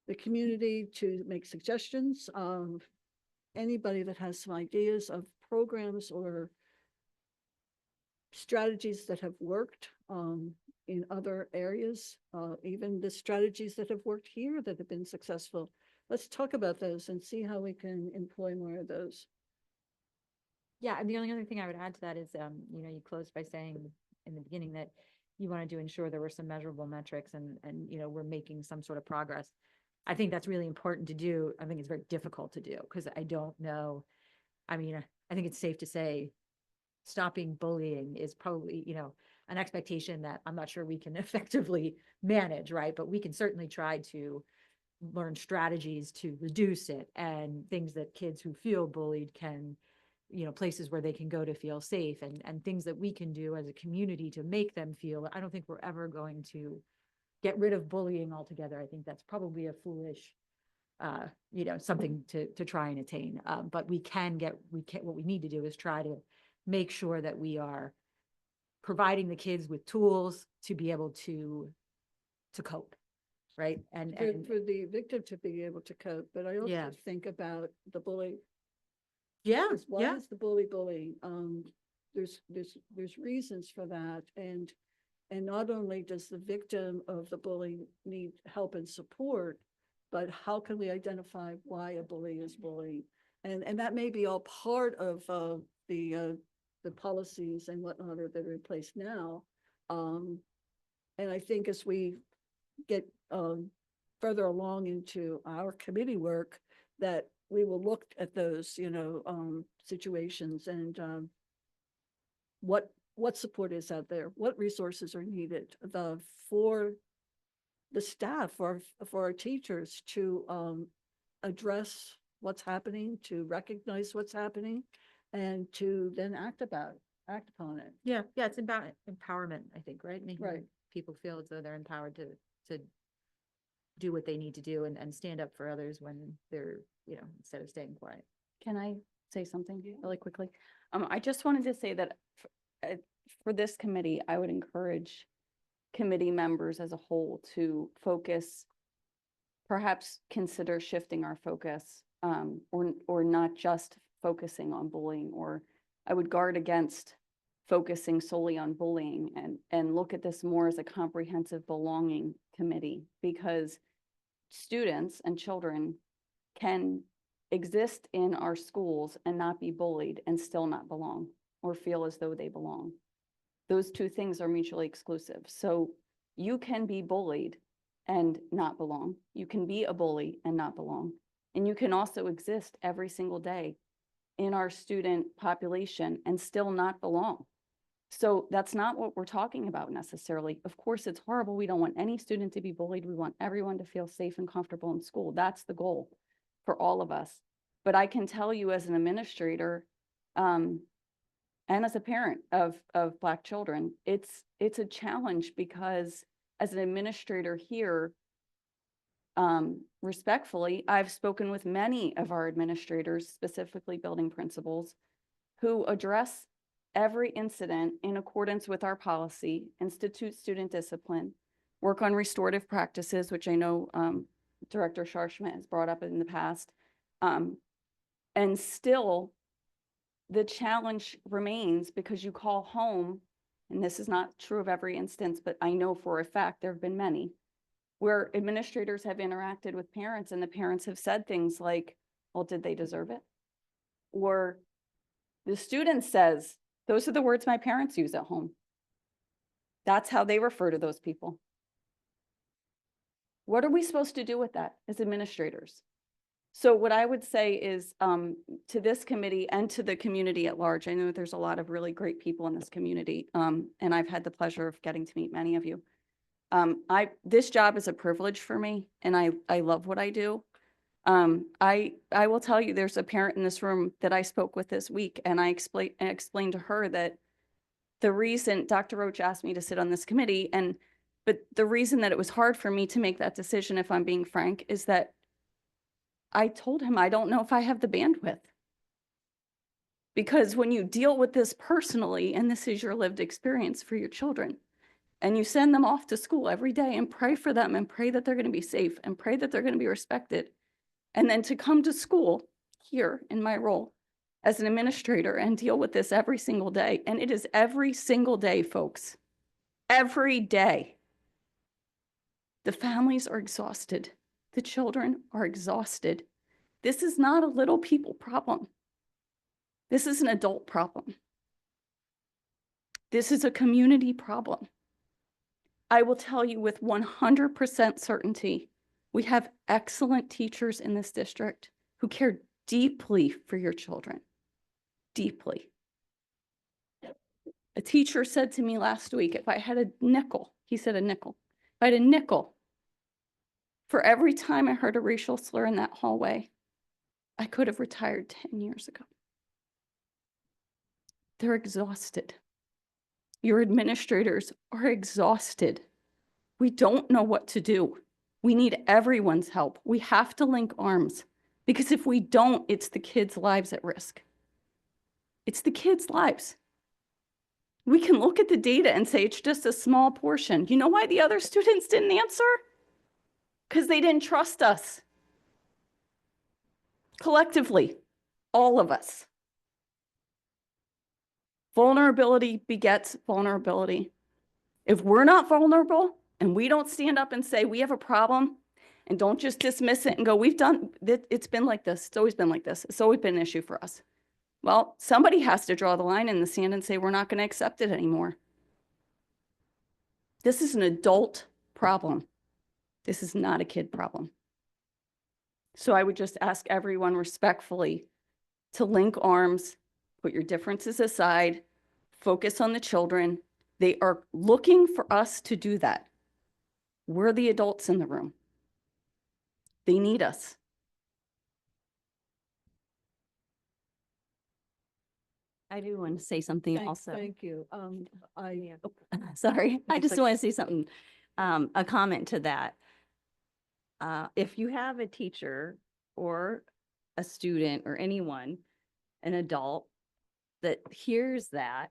S1: the community to make suggestions, anybody that has some ideas of programs or strategies that have worked in other areas, even the strategies that have worked here that have been successful. Let's talk about those and see how we can employ more of those.
S4: Yeah, and the only other thing I would add to that is, you closed by saying in the beginning that you wanted to ensure there were some measurable metrics and, we're making some sort of progress. I think that's really important to do. I think it's very difficult to do because I don't know. I mean, I think it's safe to say stopping bullying is probably, an expectation that I'm not sure we can effectively manage, right? But we can certainly try to learn strategies to reduce it and things that kids who feel bullied can, places where they can go to feel safe and things that we can do as a community to make them feel. I don't think we're ever going to get rid of bullying altogether. I think that's probably a foolish, something to try and attain. But what we need to do is try to make sure that we are providing the kids with tools to be able to cope. Right. And
S1: For the victim to be able to cope, but I also
S4: Yeah.
S1: think about the bully.
S4: yeah,
S1: Why is the bully bullying? There's reasons for that. And not only does the victim of the bullying need help and support, but how can we identify why a bully is bullying? And that may be all part of the policies and whatnot that are in place now. And I think as we get further along into our committee work, that we will look at those, situations and what support is out there, what resources are needed for the staff, for our teachers to address what's happening, to recognize what's happening, and to then act upon it.
S4: Yeah. It's about empowerment, I think, right? Making
S1: Right.
S4: people feel as though they're empowered to do what they need to do and stand up for others when they're, instead of staying quiet.
S9: Can I say something really quickly? I just wanted to say that for this committee, I would encourage committee members as a whole to focus, perhaps consider shifting our focus, or not just focusing on bullying, or I would guard against focusing solely on bullying and look at this more as a comprehensive belonging committee, because students and children can exist in our schools and not be bullied and still not belong or feel as though they belong. Those two things are mutually exclusive. So you can be bullied and not belong. You can be a bully and not belong. And you can also exist every single day in our student population and still not belong. So that's not what we're talking about necessarily. Of course, it's horrible. We don't want any student to be bullied. We want everyone to feel safe and comfortable in school. That's the goal for all of us. But I can tell you as an administrator, and as a parent of Black children, it's a challenge, because as an administrator here, respectfully, I've spoken with many of our administrators, specifically building principals, who address every incident in accordance with our policy, institute student discipline, work on restorative practices, which I know Director Scharschmidt has brought up in the past. And still, the challenge remains, because you call home, and this is not true of every instance, but I know for a fact there have been many, where administrators have interacted with parents and the parents have said things like, well, did they deserve it? Or the student says, those are the words my parents use at home. That's how they refer to those people. What are we supposed to do with that as administrators? So what I would say is to this committee and to the community at large, I know there's a lot of really great people in this community, and I've had the pleasure of getting to meet many of you. This job is a privilege for me, and I love what I do. I will tell you, there's a parent in this room that I spoke with this week, and I explained to her that the reason Dr. Roach asked me to sit on this committee, but the reason that it was hard for me to make that decision, if I'm being frank, is that I told him I don't know if I have the bandwidth. Because when you deal with this personally, and this is your lived experience for your children, and you send them off to school every day and pray for them and pray that they're going to be safe and pray that they're going to be respected, and then to come to school here in my role as an administrator and deal with this every single day. And it is every single day, folks. Every day. The families are exhausted. The children are exhausted. This is not a little people problem. This is an adult problem. This is a community problem. I will tell you with 100% certainty, we have excellent teachers in this district who care deeply for your children. Deeply. A teacher said to me last week, if I had a nickel, he said a nickel, if I had a nickel for every time I heard a racial slur in that hallway, I could have retired 10 years ago. They're exhausted. Your administrators are exhausted. We don't know what to do. We need everyone's help. We have to link arms, because if we don't, it's the kids' lives at risk. It's the kids' lives. We can look at the data and say it's just a small portion. You know why the other students didn't answer? Because they didn't trust us. Collectively, all of us. Vulnerability begets vulnerability. If we're not vulnerable and we don't stand up and say we have a problem and don't just dismiss it and go, it's been like this. It's always been like this. It's always been an issue for us. Well, somebody has to draw the line in the sand and say, we're not going to accept it anymore. This is an adult problem. This is not a kid problem. So I would just ask everyone respectfully to link arms, put your differences aside, focus on the children. They are looking for us to do that. We're the adults in the room. They need us.
S10: I do want to say something also.
S1: Thank you.
S10: Sorry, I
S1: It's
S10: just
S1: like-
S10: want to say something, a comment to that. If you have a teacher or a student or anyone, an adult that hears that,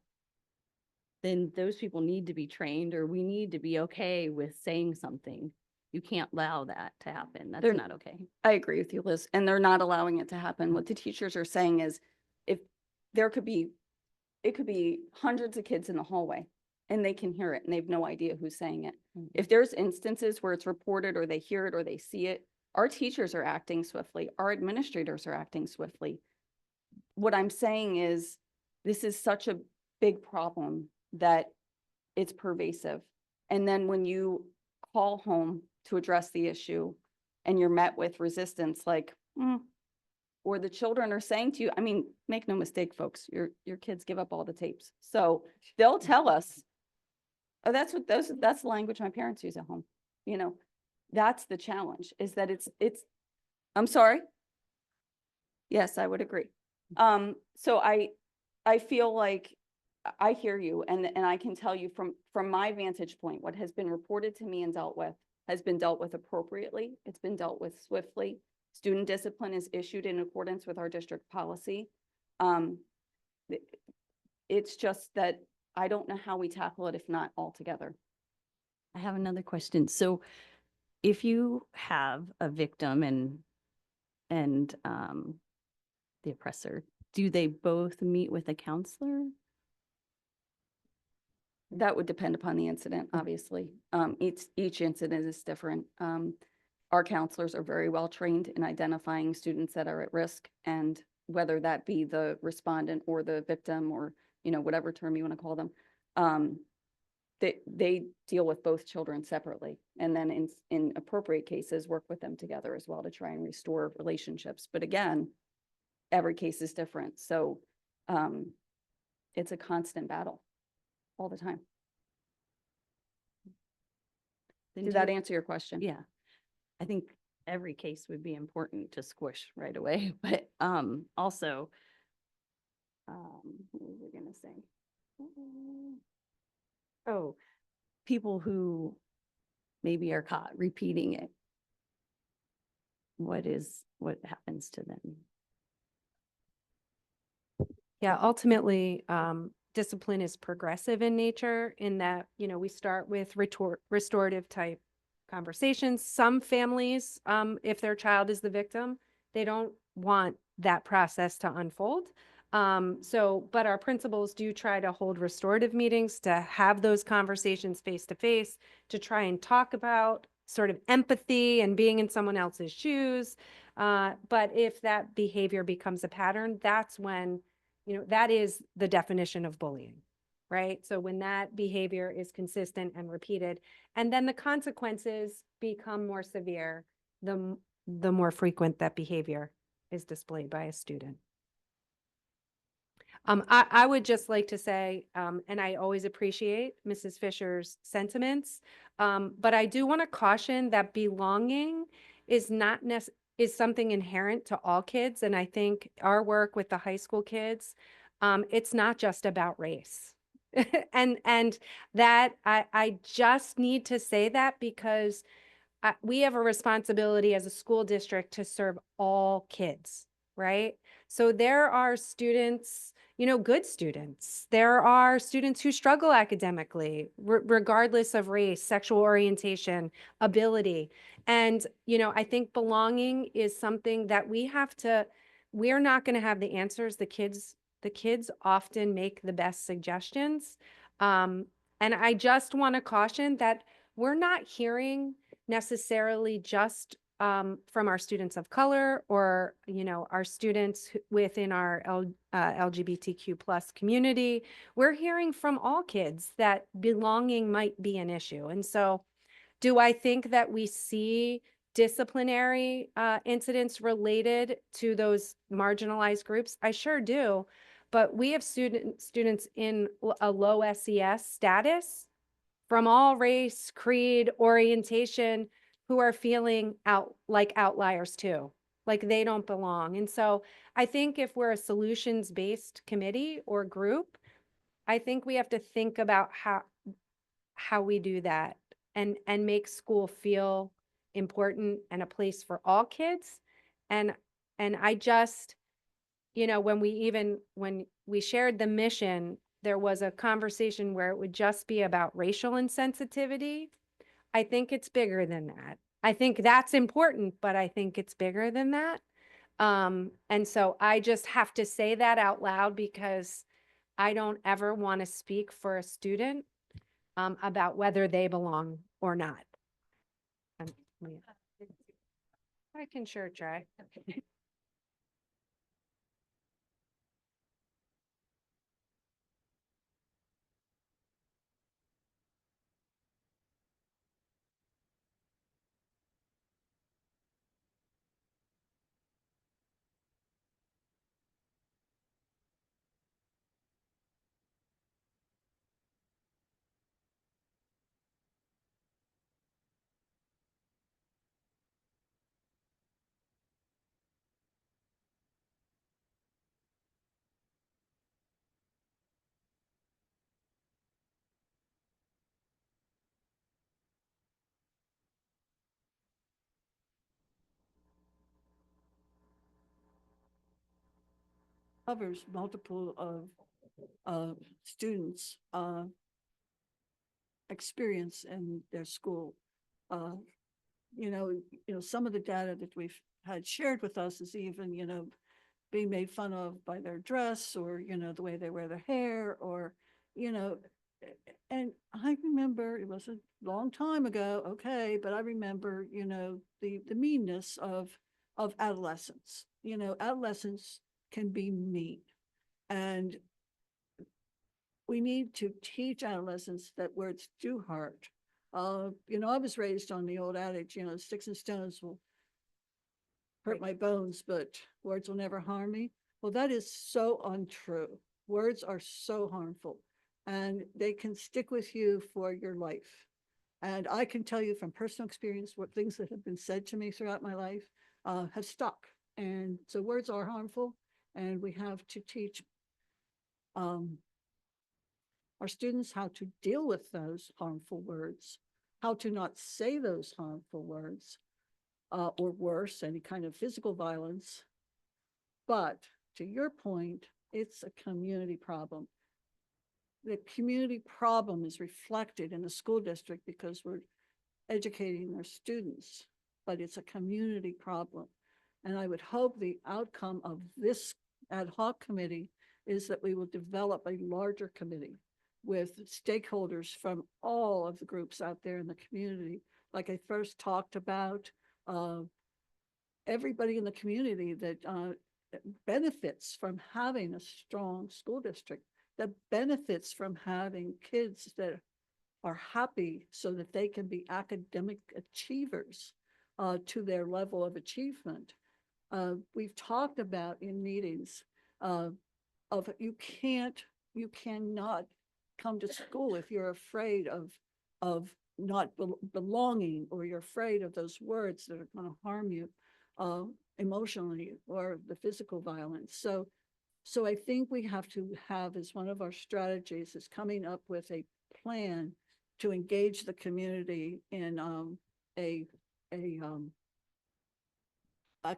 S10: then those people need to be trained, or we need to be okay with saying something. You can't allow that to happen. That's
S9: They're-
S10: not okay.
S9: I agree with you, Liz, and they're not allowing it to happen. What the teachers are saying is, if it could be hundreds of kids in the hallway and they can hear it and they have no idea who's saying it.
S10: Mhm.
S9: If there's instances where it's reported or they hear it or they see it, our teachers are acting swiftly. Our administrators are acting swiftly. What I'm saying is, this is such a big problem that it's pervasive. And then when you call home to address the issue and you're met with resistance, like, or the children are saying to you, I mean, make no mistake, folks, your kids give up all the tapes. So they'll tell us, oh, that's the language my parents use at home. You know, that's the challenge, is that it's, I'm sorry. Yes, I would agree. So I feel like I hear you, and I can tell you from my vantage point, what has been reported to me and dealt with has been dealt with appropriately. It's been dealt with swiftly. Student discipline is issued in accordance with our district policy. It's just that I don't know how we tackle it if not all together.
S10: I have another question. So if you have a victim and the oppressor, do they both meet with a counselor?
S9: That would depend upon the incident, obviously. Each incident is different. Our counselors are very well trained in identifying students that are at risk and whether that be the respondent or the victim or, you know, whatever term you want to call them, they deal with both children separately. And then in appropriate cases, work with them together as well to try and restore relationships. But again, every case is different. So it's a constant battle all the time. Did that answer your question?
S10: Yeah, I think every case would be important to squish right away, but also, what was I gonna say? Oh, people who maybe are caught repeating it. What happens to them?
S3: Yeah, ultimately, discipline is progressive in nature in that, you know, we start with restorative type conversations. Some families, if their child is the victim, they don't want that process to unfold. But our principals do try to hold restorative meetings to have those conversations face to face, to try and talk about sort of empathy and being in someone else's shoes. But if that behavior becomes a pattern, that's when, you know, that is the definition of bullying, right? So when that behavior is consistent and repeated, and then the consequences become more severe, the more frequent that behavior is displayed by a student. I would just like to say, and I always appreciate Mrs. Fisher's sentiments, but I do want to caution that belonging is not is something inherent to all kids. And I think our work with the high school kids, it's not just about race. and that I just need to say that because we have a responsibility as a school district to serve all kids, right? So there are students, you know, good students. There are students who struggle academically, regardless of race, sexual orientation, ability. And, you know, I think belonging is something that we're not going to have the answers. The kids often make the best suggestions. And I just want to caution that we're not hearing necessarily just from our students of color or, you know, our students within our LGBTQ plus community. We're hearing from all kids that belonging might be an issue. And so do I think that we see disciplinary incidents related to those marginalized groups? I sure do. But we have students in a low SES status from all race, creed, orientation, who are feeling like outliers too, like they don't belong. And so I think if we're a solutions-based committee or group, I think we have to think about how we do that and make school feel important and a place for all kids. And I just, you know, when we shared the mission, there was a conversation where it would just be about racial insensitivity. I think it's bigger than that. I think that's important, but I think it's bigger than that. And so I just have to say that out loud because I don't ever want to speak for a student about whether they belong or not. I can sure try.
S1: Covers multiple of students' experience in their school. You know, some of the data that we've had shared with us is even, you know, being made fun of by their dress or, you know, the way they wear their hair or, you know, and I remember it was a long time ago, okay, but I remember, you know, the meanness of adolescence. You know, adolescents can be mean. And we need to teach adolescents that words do hurt. I was raised on the old adage, sticks and stones will hurt my bones, but words will never harm me. Well, that is so untrue. Words are so harmful and they can stick with you for your life. And I can tell you from personal experience what things that have been said to me throughout my life have stuck. And so words are harmful, and we have to teach our students how to deal with those harmful words, how to not say those harmful words, or worse, any kind of physical violence. But to your point, it's a community problem. The community problem is reflected in the school district because we're educating our students, but it's a community problem. And I would hope the outcome of this ad hoc committee is that we will develop a larger committee with stakeholders from all of the groups out there in the community. Like I first talked about, everybody in the community that benefits from having a strong school district, that benefits from having kids that are happy so that they can be academic achievers to their level of achievement. We've talked about in meetings of you cannot come to school if you're afraid of not belonging, or you're afraid of those words that are going to harm you emotionally, or the physical violence. So I think we have to have, as one of our strategies, is coming up with a plan to engage the community in a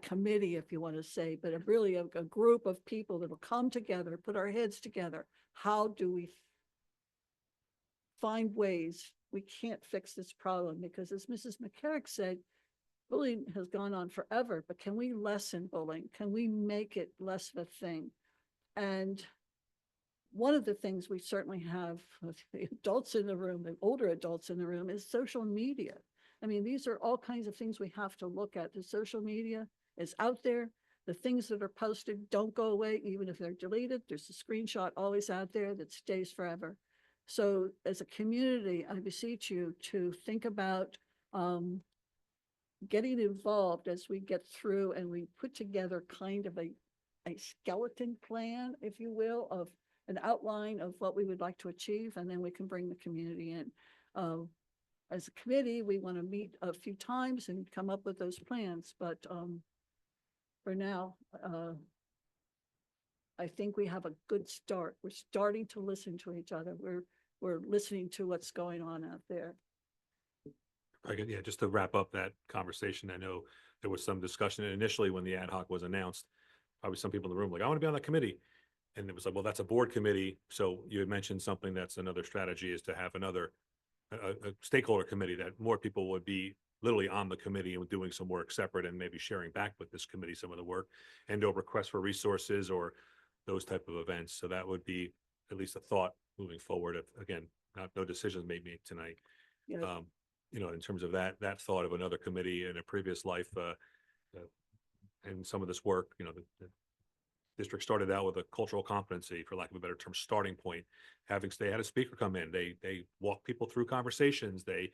S1: committee, if you want to say, but really a group of people that will come together, put our heads together. How do we find ways? We can't fix this problem because, as Mrs. McCarrick said, bullying has gone on forever, but can we lessen bullying? Can we make it less of a thing? And one of the things we certainly have with the adults in the room, the older adults in the room, is social media. I mean, these are all kinds of things we have to look at. The social media is out there. The things that are posted don't go away, even if they're deleted. There's a screenshot always out there that stays forever. So as a community, I beseech you to think about getting involved as we get through and we put together kind of a skeleton plan, if you will, of an outline of what we would like to achieve, and then we can bring the community in. As a committee, we want to meet a few times and come up with those plans, but for now, I think we have a good start. We're starting to listen to each other. We're listening to what's going on out there.
S2: Yeah, just to wrap up that conversation, I know there was some discussion initially when the ad hoc was announced. Probably some people in the room like, I want to be on that committee. And it was like, well, that's a board committee. So you had mentioned something that's another strategy is to have another a stakeholder committee that more people would be literally on the committee and doing some work separate and maybe sharing back with this committee some of the work and or requests for resources or those type of events. So that would be at least a thought moving forward. If, again, no decisions made tonight.
S1: Yeah.
S2: In terms of that thought of another committee in a previous life and some of this work, the district started out with a cultural competency, for lack of a better term, starting point. They had a speaker come in. They walked people through conversations. They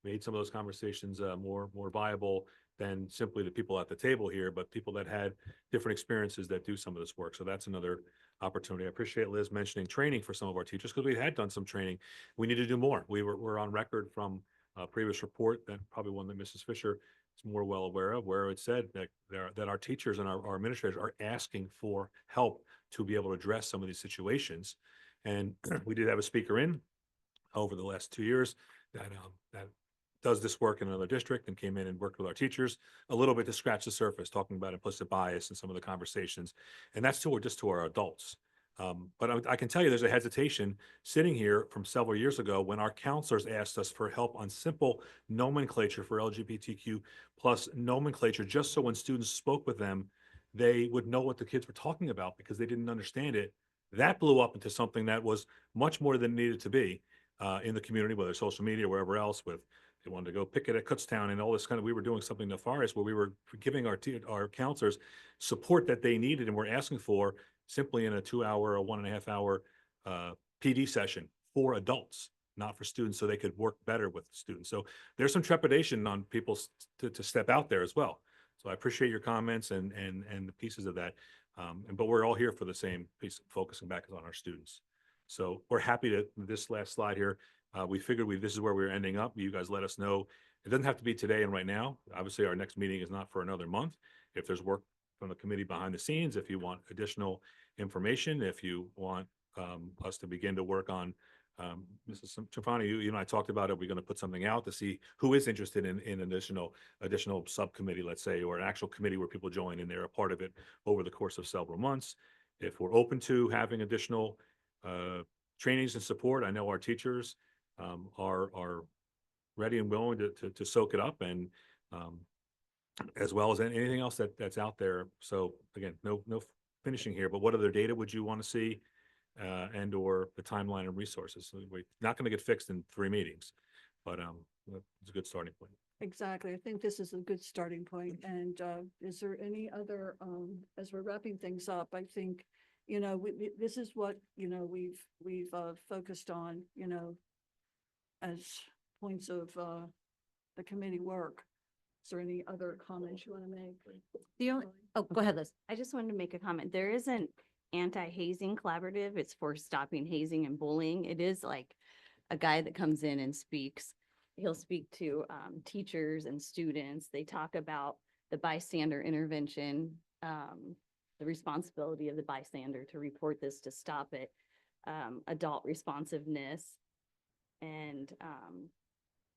S2: made some of those conversations more viable than simply the people at the table here, but people that had different experiences that do some of this work. So that's another opportunity. I appreciate Liz mentioning training for some of our teachers because we had done some training. We need to do more. We're on record from a previous report, that probably one that Mrs. Fisher is more well aware of, where it said that our teachers and our administrators are asking for help to be able to address some of these situations. And we did have a speaker in over the last 2 years that does this work in another district and came in and worked with our teachers a little bit to scratch the surface, talking about implicit bias and some of the conversations. And that's just to our adults. But I can tell you there's a hesitation sitting here from several years ago when our counselors asked us for help on simple nomenclature for LGBTQ plus nomenclature, just so when students spoke with them, they would know what the kids were talking about because they didn't understand it. That blew up into something that was much more than it needed to be in the community, whether social media or wherever else, with They wanted to go picket at Kutztown and all this kind of, we were doing something nefarious where we were giving our counselors support that they needed and were asking for simply in a 2-hour or 1.5-hour PD session for adults, not for students, so they could work better with students. So there's some trepidation on people to step out there as well. So I appreciate your comments and the pieces of that. But we're all here for the same piece, focusing back on our students. So we're happy to, this last slide here, we figured this is where we're ending up. You guys let us know. It doesn't have to be today and right now. Obviously, our next meeting is not for another month. If there's work from the committee behind the scenes, if you want additional information, if you want us to begin to work on, Mrs. Trafani, you and I talked about it. We're going to put something out to see who is interested in additional subcommittee, let's say, or an actual committee where people join and they're a part of it over the course of several months. If we're open to having additional trainings and support, I know our teachers are ready and willing to soak it up, and as well as anything else that's out there. So again, no finishing here, but what other data would you want to see, and or the timeline and resources? So we're not going to get fixed in 3 meetings, but it's a good starting point.
S1: Exactly. I think this is a good starting point. And is there any other, as we're wrapping things up, I think, this is what, we've focused on, as points of the committee work. Is there any other comments you want to make?
S4: The only, oh, go ahead, Liz.
S10: I just wanted to make a comment. There is an anti-hazing collaborative. It's for stopping hazing and bullying. It is like a guy that comes in and speaks. He'll speak to teachers and students. They talk about the bystander intervention, the responsibility of the bystander to report this, to stop it, adult responsiveness. And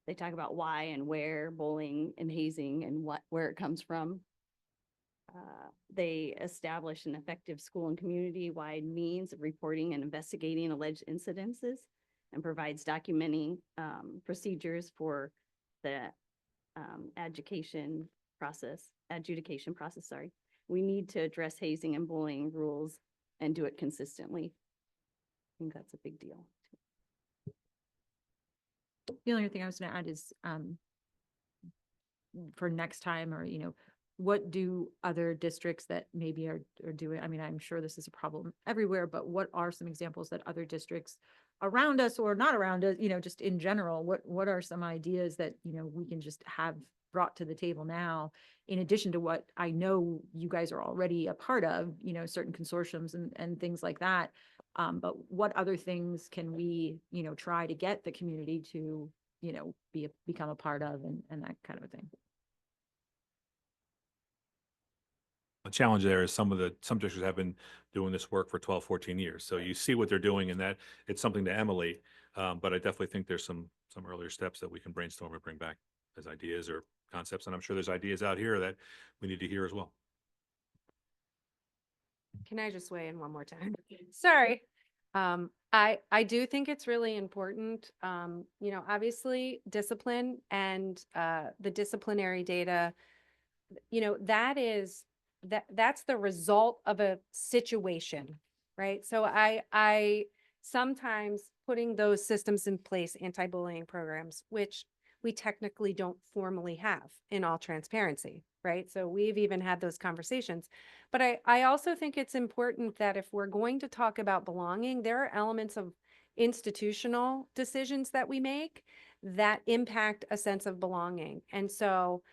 S10: they talk about why and where bullying and hazing and where it comes from. They establish an effective school and community-wide means of reporting and investigating alleged incidences, and provides documenting procedures for the adjudication process. Sorry, we need to address hazing and bullying rules and do it consistently. I think that's a big deal.
S4: The only other thing I was gonna add is, for next time, or, what do other districts that maybe are doing, I mean, I'm sure this is a problem everywhere, but what are some examples that other districts around us or not around us, just in general, what are some ideas that, we can just have brought to the table now, in addition to what I know you guys are already a part of, certain consortiums and things like that. But what other things can we, try to get the community to, become a part of, and that kind of a thing?
S2: The challenge there is some districts have been doing this work for 12, 14 years. So you see what they're doing, and that it's something to emulate. But I definitely think there's some earlier steps that we can brainstorm and bring back as ideas or concepts. And I'm sure there's ideas out here that we need to hear as well.
S3: Can I just weigh in one more time? Sorry. I do think it's really important, obviously discipline and the disciplinary data, that's the result of a situation, right? So I sometimes putting those systems in place, anti-bullying programs, which we technically don't formally have, in all transparency, right? So we've even had those conversations. But I also think it's important that if we're going to talk about belonging, there are elements of institutional decisions that we make that impact a sense of belonging. And so,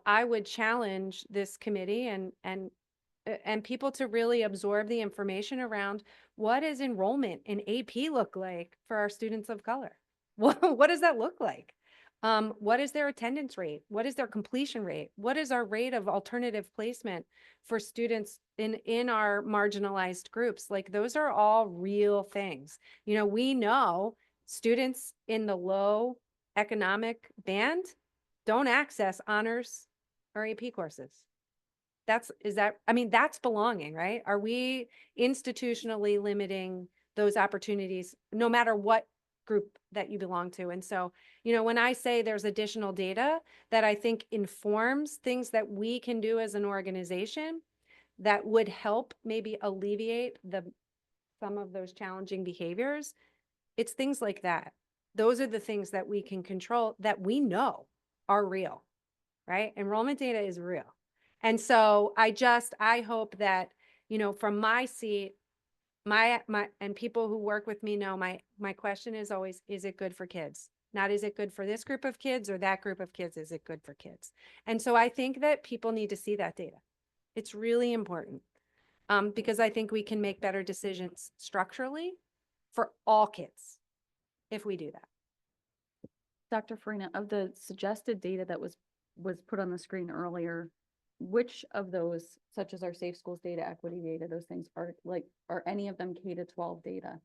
S3: I would challenge this committee and people to really absorb the information around what does enrollment in AP look like for our students of color? What does that look like? What is their attendance rate? What is their completion rate? What is our rate of alternative placement for students in our marginalized groups? Like, those are all real things. We know students in the low economic band don't access honors or AP courses. That's belonging, right? Are we institutionally limiting those opportunities no matter what group that you belong to? And so, when I say there's additional data that I think informs things that we can do as an organization that would help maybe alleviate some of those challenging behaviors, it's things like that. those are the things that we can control that we know are real, right? Enrollment data is real. And so I hope that, from my seat, and people who work with me know my question is always, is it good for kids? Not, is it good for this group of kids or that group of kids? Is it good for kids? And so I think that people need to see that data. It's really important, because I think we can make better decisions structurally for all kids if we do that.
S9: Dr. Farina, of the suggested data that was put on the screen earlier, which of those, such as our Safe Schools data, equity data, those things are any of them K-12 data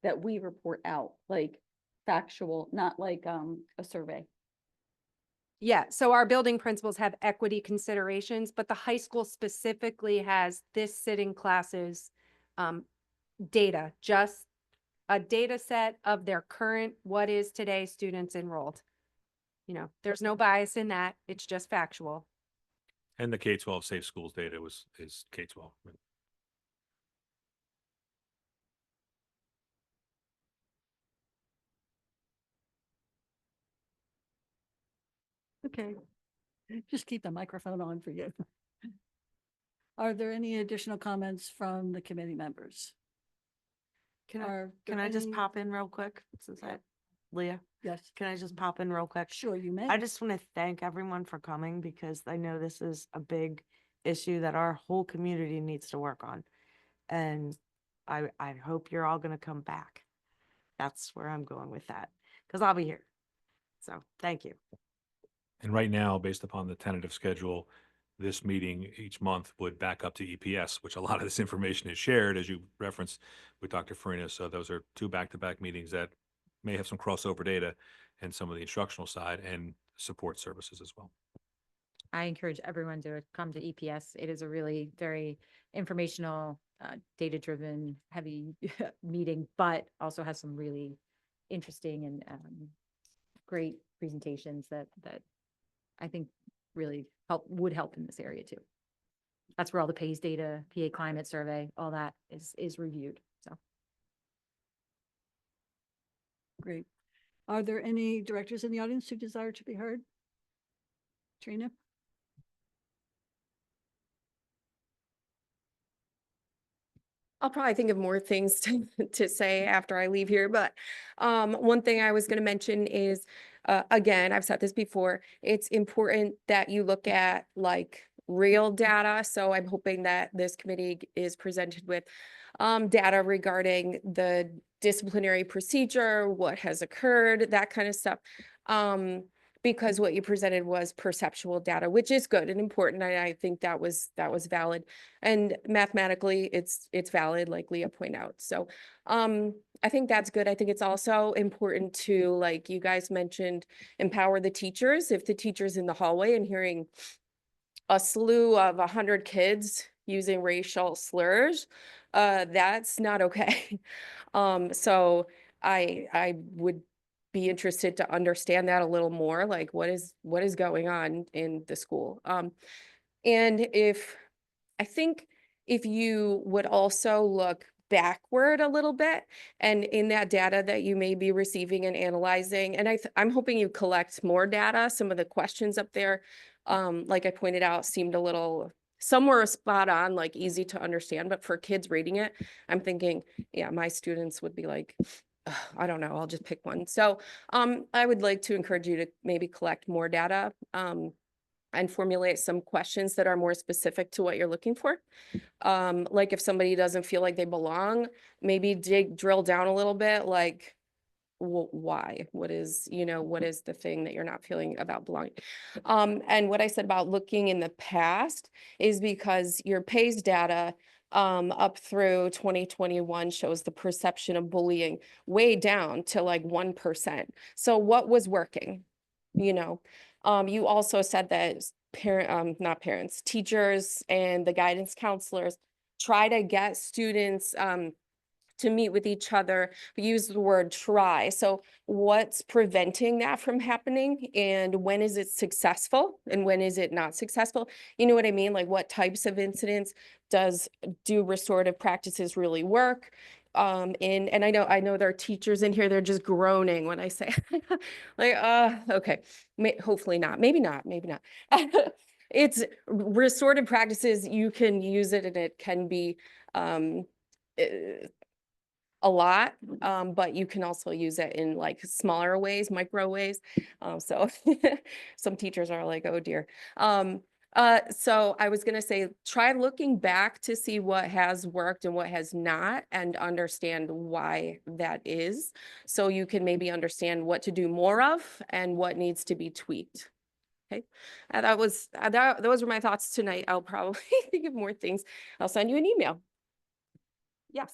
S9: that we report out, like factual, not like a survey?
S3: Yeah, so our building principals have equity considerations, but the high school specifically has this sitting classes data, just a data set of their current, what is today students enrolled. There's no bias in that. It's just factual.
S2: And the K-12 Safe Schools data is K-12.
S1: Okay, just keep the microphone on for you. Are there any additional comments from the committee members?
S11: Can
S1: Are
S11: Can
S1: there
S11: I just
S1: any-
S11: pop in real quick since Leah,
S1: Yes,
S11: can I just pop in real quick?
S1: sure, you may.
S11: I just want to thank everyone for coming because I know this is a big issue that our whole community needs to work on. And I hope you're all going to come back. That's where I'm going with that because I'll be here. So thank you.
S2: And right now, based upon the tentative schedule, this meeting each month would back up to EPS, which a lot of this information is shared, as you referenced with Dr. Farina. So those are two back-to-back meetings that may have some crossover data and some of the instructional side and support services as well.
S4: I encourage everyone to come to EPS. It is a really very informational, data-driven, heavy meeting, but also has some really interesting and great presentations that I think really would help in this area too. That's where all the PACE data, PA climate survey, all that is reviewed. So.
S1: Great. Are there any directors in the audience who desire to be heard? Trina?
S5: I'll probably think of more things to say after I leave here, but one thing I was going to mention is, again, I've said this before, it's important that you look at like real data. So I'm hoping that this committee is presented with data regarding the disciplinary procedure, what has occurred, that kind of stuff. Because what you presented was perceptual data, which is good and important. I think that was valid. And mathematically, it's valid, like Leah pointed out. So I think that's good. I think it's also important to, like you guys mentioned, empower the teachers. If the teacher's in the hallway and hearing a slew of 100 kids using racial slurs, that's not okay. So I would be interested to understand that a little more, like what is going on in the school. And I think if you would also look backward a little bit and in that data that you may be receiving and analyzing, and I'm hoping you collect more data. Some of the questions up there, like I pointed out, seemed a little, some were spot on, like easy to understand, but for kids reading it, I'm thinking, yeah, my students would be like, I don't know, I'll just pick one. So I would like to encourage you to maybe collect more data and formulate some questions that are more specific to what you're looking for. Like if somebody doesn't feel like they belong, maybe drill down a little bit, like why? What is the thing that you're not feeling about belonging? And what I said about looking in the past is because your PACE data up through 2021 shows the perception of bullying way down to like 1%. So what was working? You also said that not parents, teachers and the guidance counselors try to get students to meet with each other, we use the word try. So what's preventing that from happening, and when is it successful and when is it not successful? You know what I mean? Like what types of incidents do restorative practices really work? and I know there are teachers in here, they're just groaning when I say, like, okay, hopefully not, maybe not, maybe not. It's restorative practices, you can use it and it can be, a lot, but you can also use it in like smaller ways, micro ways. So some teachers are like, oh dear. So I was gonna say, try looking back to see what has worked and what has not, and understand why that is. So you can maybe understand what to do more of and what needs to be tweaked. Okay, those were my thoughts tonight. I'll probably think of more things. I'll send you an email. Yes.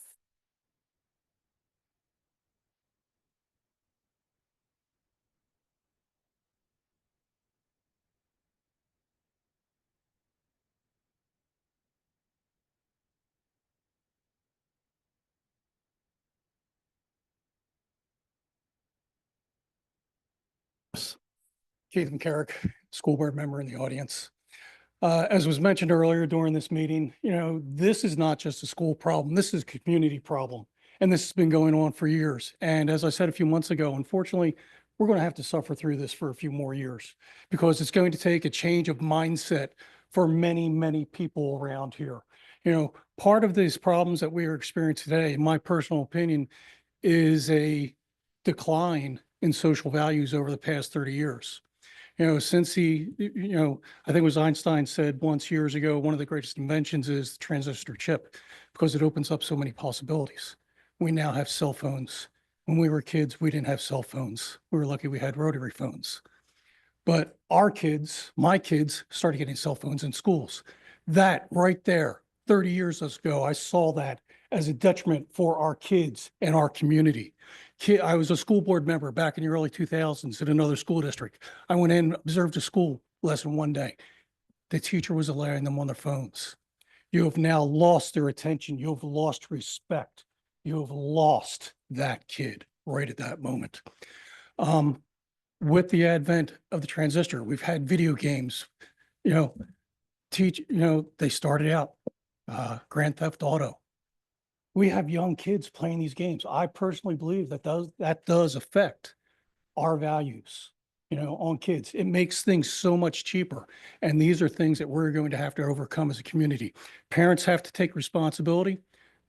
S12: Keith McCarrick, school board member in the audience. As was mentioned earlier during this meeting, this is not just a school problem. This is a community problem. And this has been going on for years. And as I said a few months ago, unfortunately, we're going to have to suffer through this for a few more years because it's going to take a change of mindset for many, many people around here. Part of these problems that we are experiencing today, in my personal opinion, is a decline in social values over the past 30 years. Since I think it was Einstein said once years ago, one of the greatest inventions is the transistor chip because it opens up so many possibilities. We now have cell phones. When we were kids, we didn't have cell phones. We were lucky we had rotary phones. But our kids, my kids, started getting cell phones in schools. That right there, 30 years ago, I saw that as a detriment for our kids and our community. I was a school board member back in the early 2000s in another school district. I went in, observed a school lesson one day. The teacher was allowing them on their phones. You have now lost their attention. You have lost respect. You have lost that kid right at that moment. With the advent of the transistor, we've had video games, they started out Grand Theft Auto. We have young kids playing these games. I personally believe that does affect our values, on kids. It makes things so much cheaper. And these are things that we're going to have to overcome as a community. Parents have to take responsibility.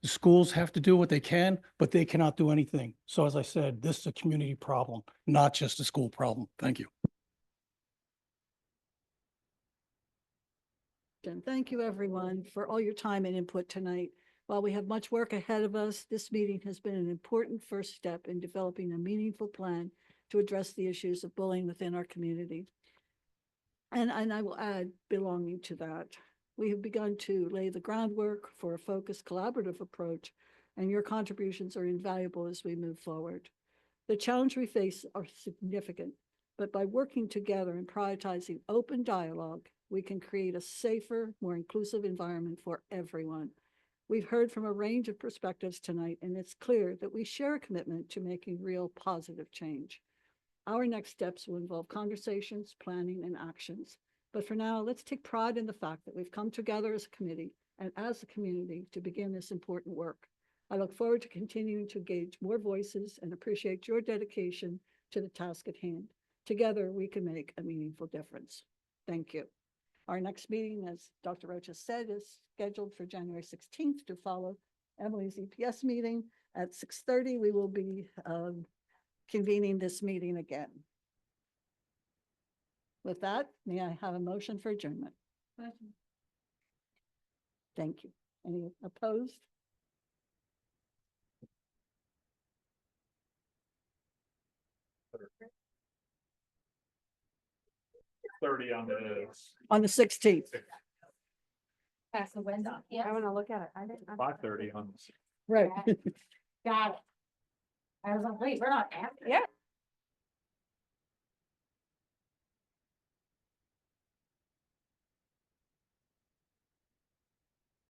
S12: The schools have to do what they can, but they cannot do anything. So as I said, this is a community problem, not just a school problem. Thank you.
S1: And thank you, everyone, for all your time and input tonight. While we have much work ahead of us, this meeting has been an important first step in developing a meaningful plan to address the issues of bullying within our community. And I will add, belonging to that. We have begun to lay the groundwork for a focused collaborative approach, and your contributions are invaluable as we move forward. The challenges we face are significant, but by working together and prioritizing open dialogue, we can create a safer, more inclusive environment for everyone. We've heard from a range of perspectives tonight, and it's clear that we share a commitment to making real positive change. Our next steps will involve conversations, planning, and actions. But for now, let's take pride in the fact that we've come together as a committee and as a community to begin this important work. I look forward to continuing to engage more voices and appreciate your dedication to the task at hand. Together, we can make a meaningful difference. Thank you. Our next meeting, as Dr. Roach has said, is scheduled for January 16th to follow Emily's EPS meeting at 6:30. We will be convening this meeting again. With that, may I have a motion for adjournment? Thank you. Any opposed? On the 16th.
S3: Pass the window. Yeah, I want to look at it. I didn't.
S2: 5:30 on.
S1: Right.
S3: Got it. I was like, wait, we're not. Yeah.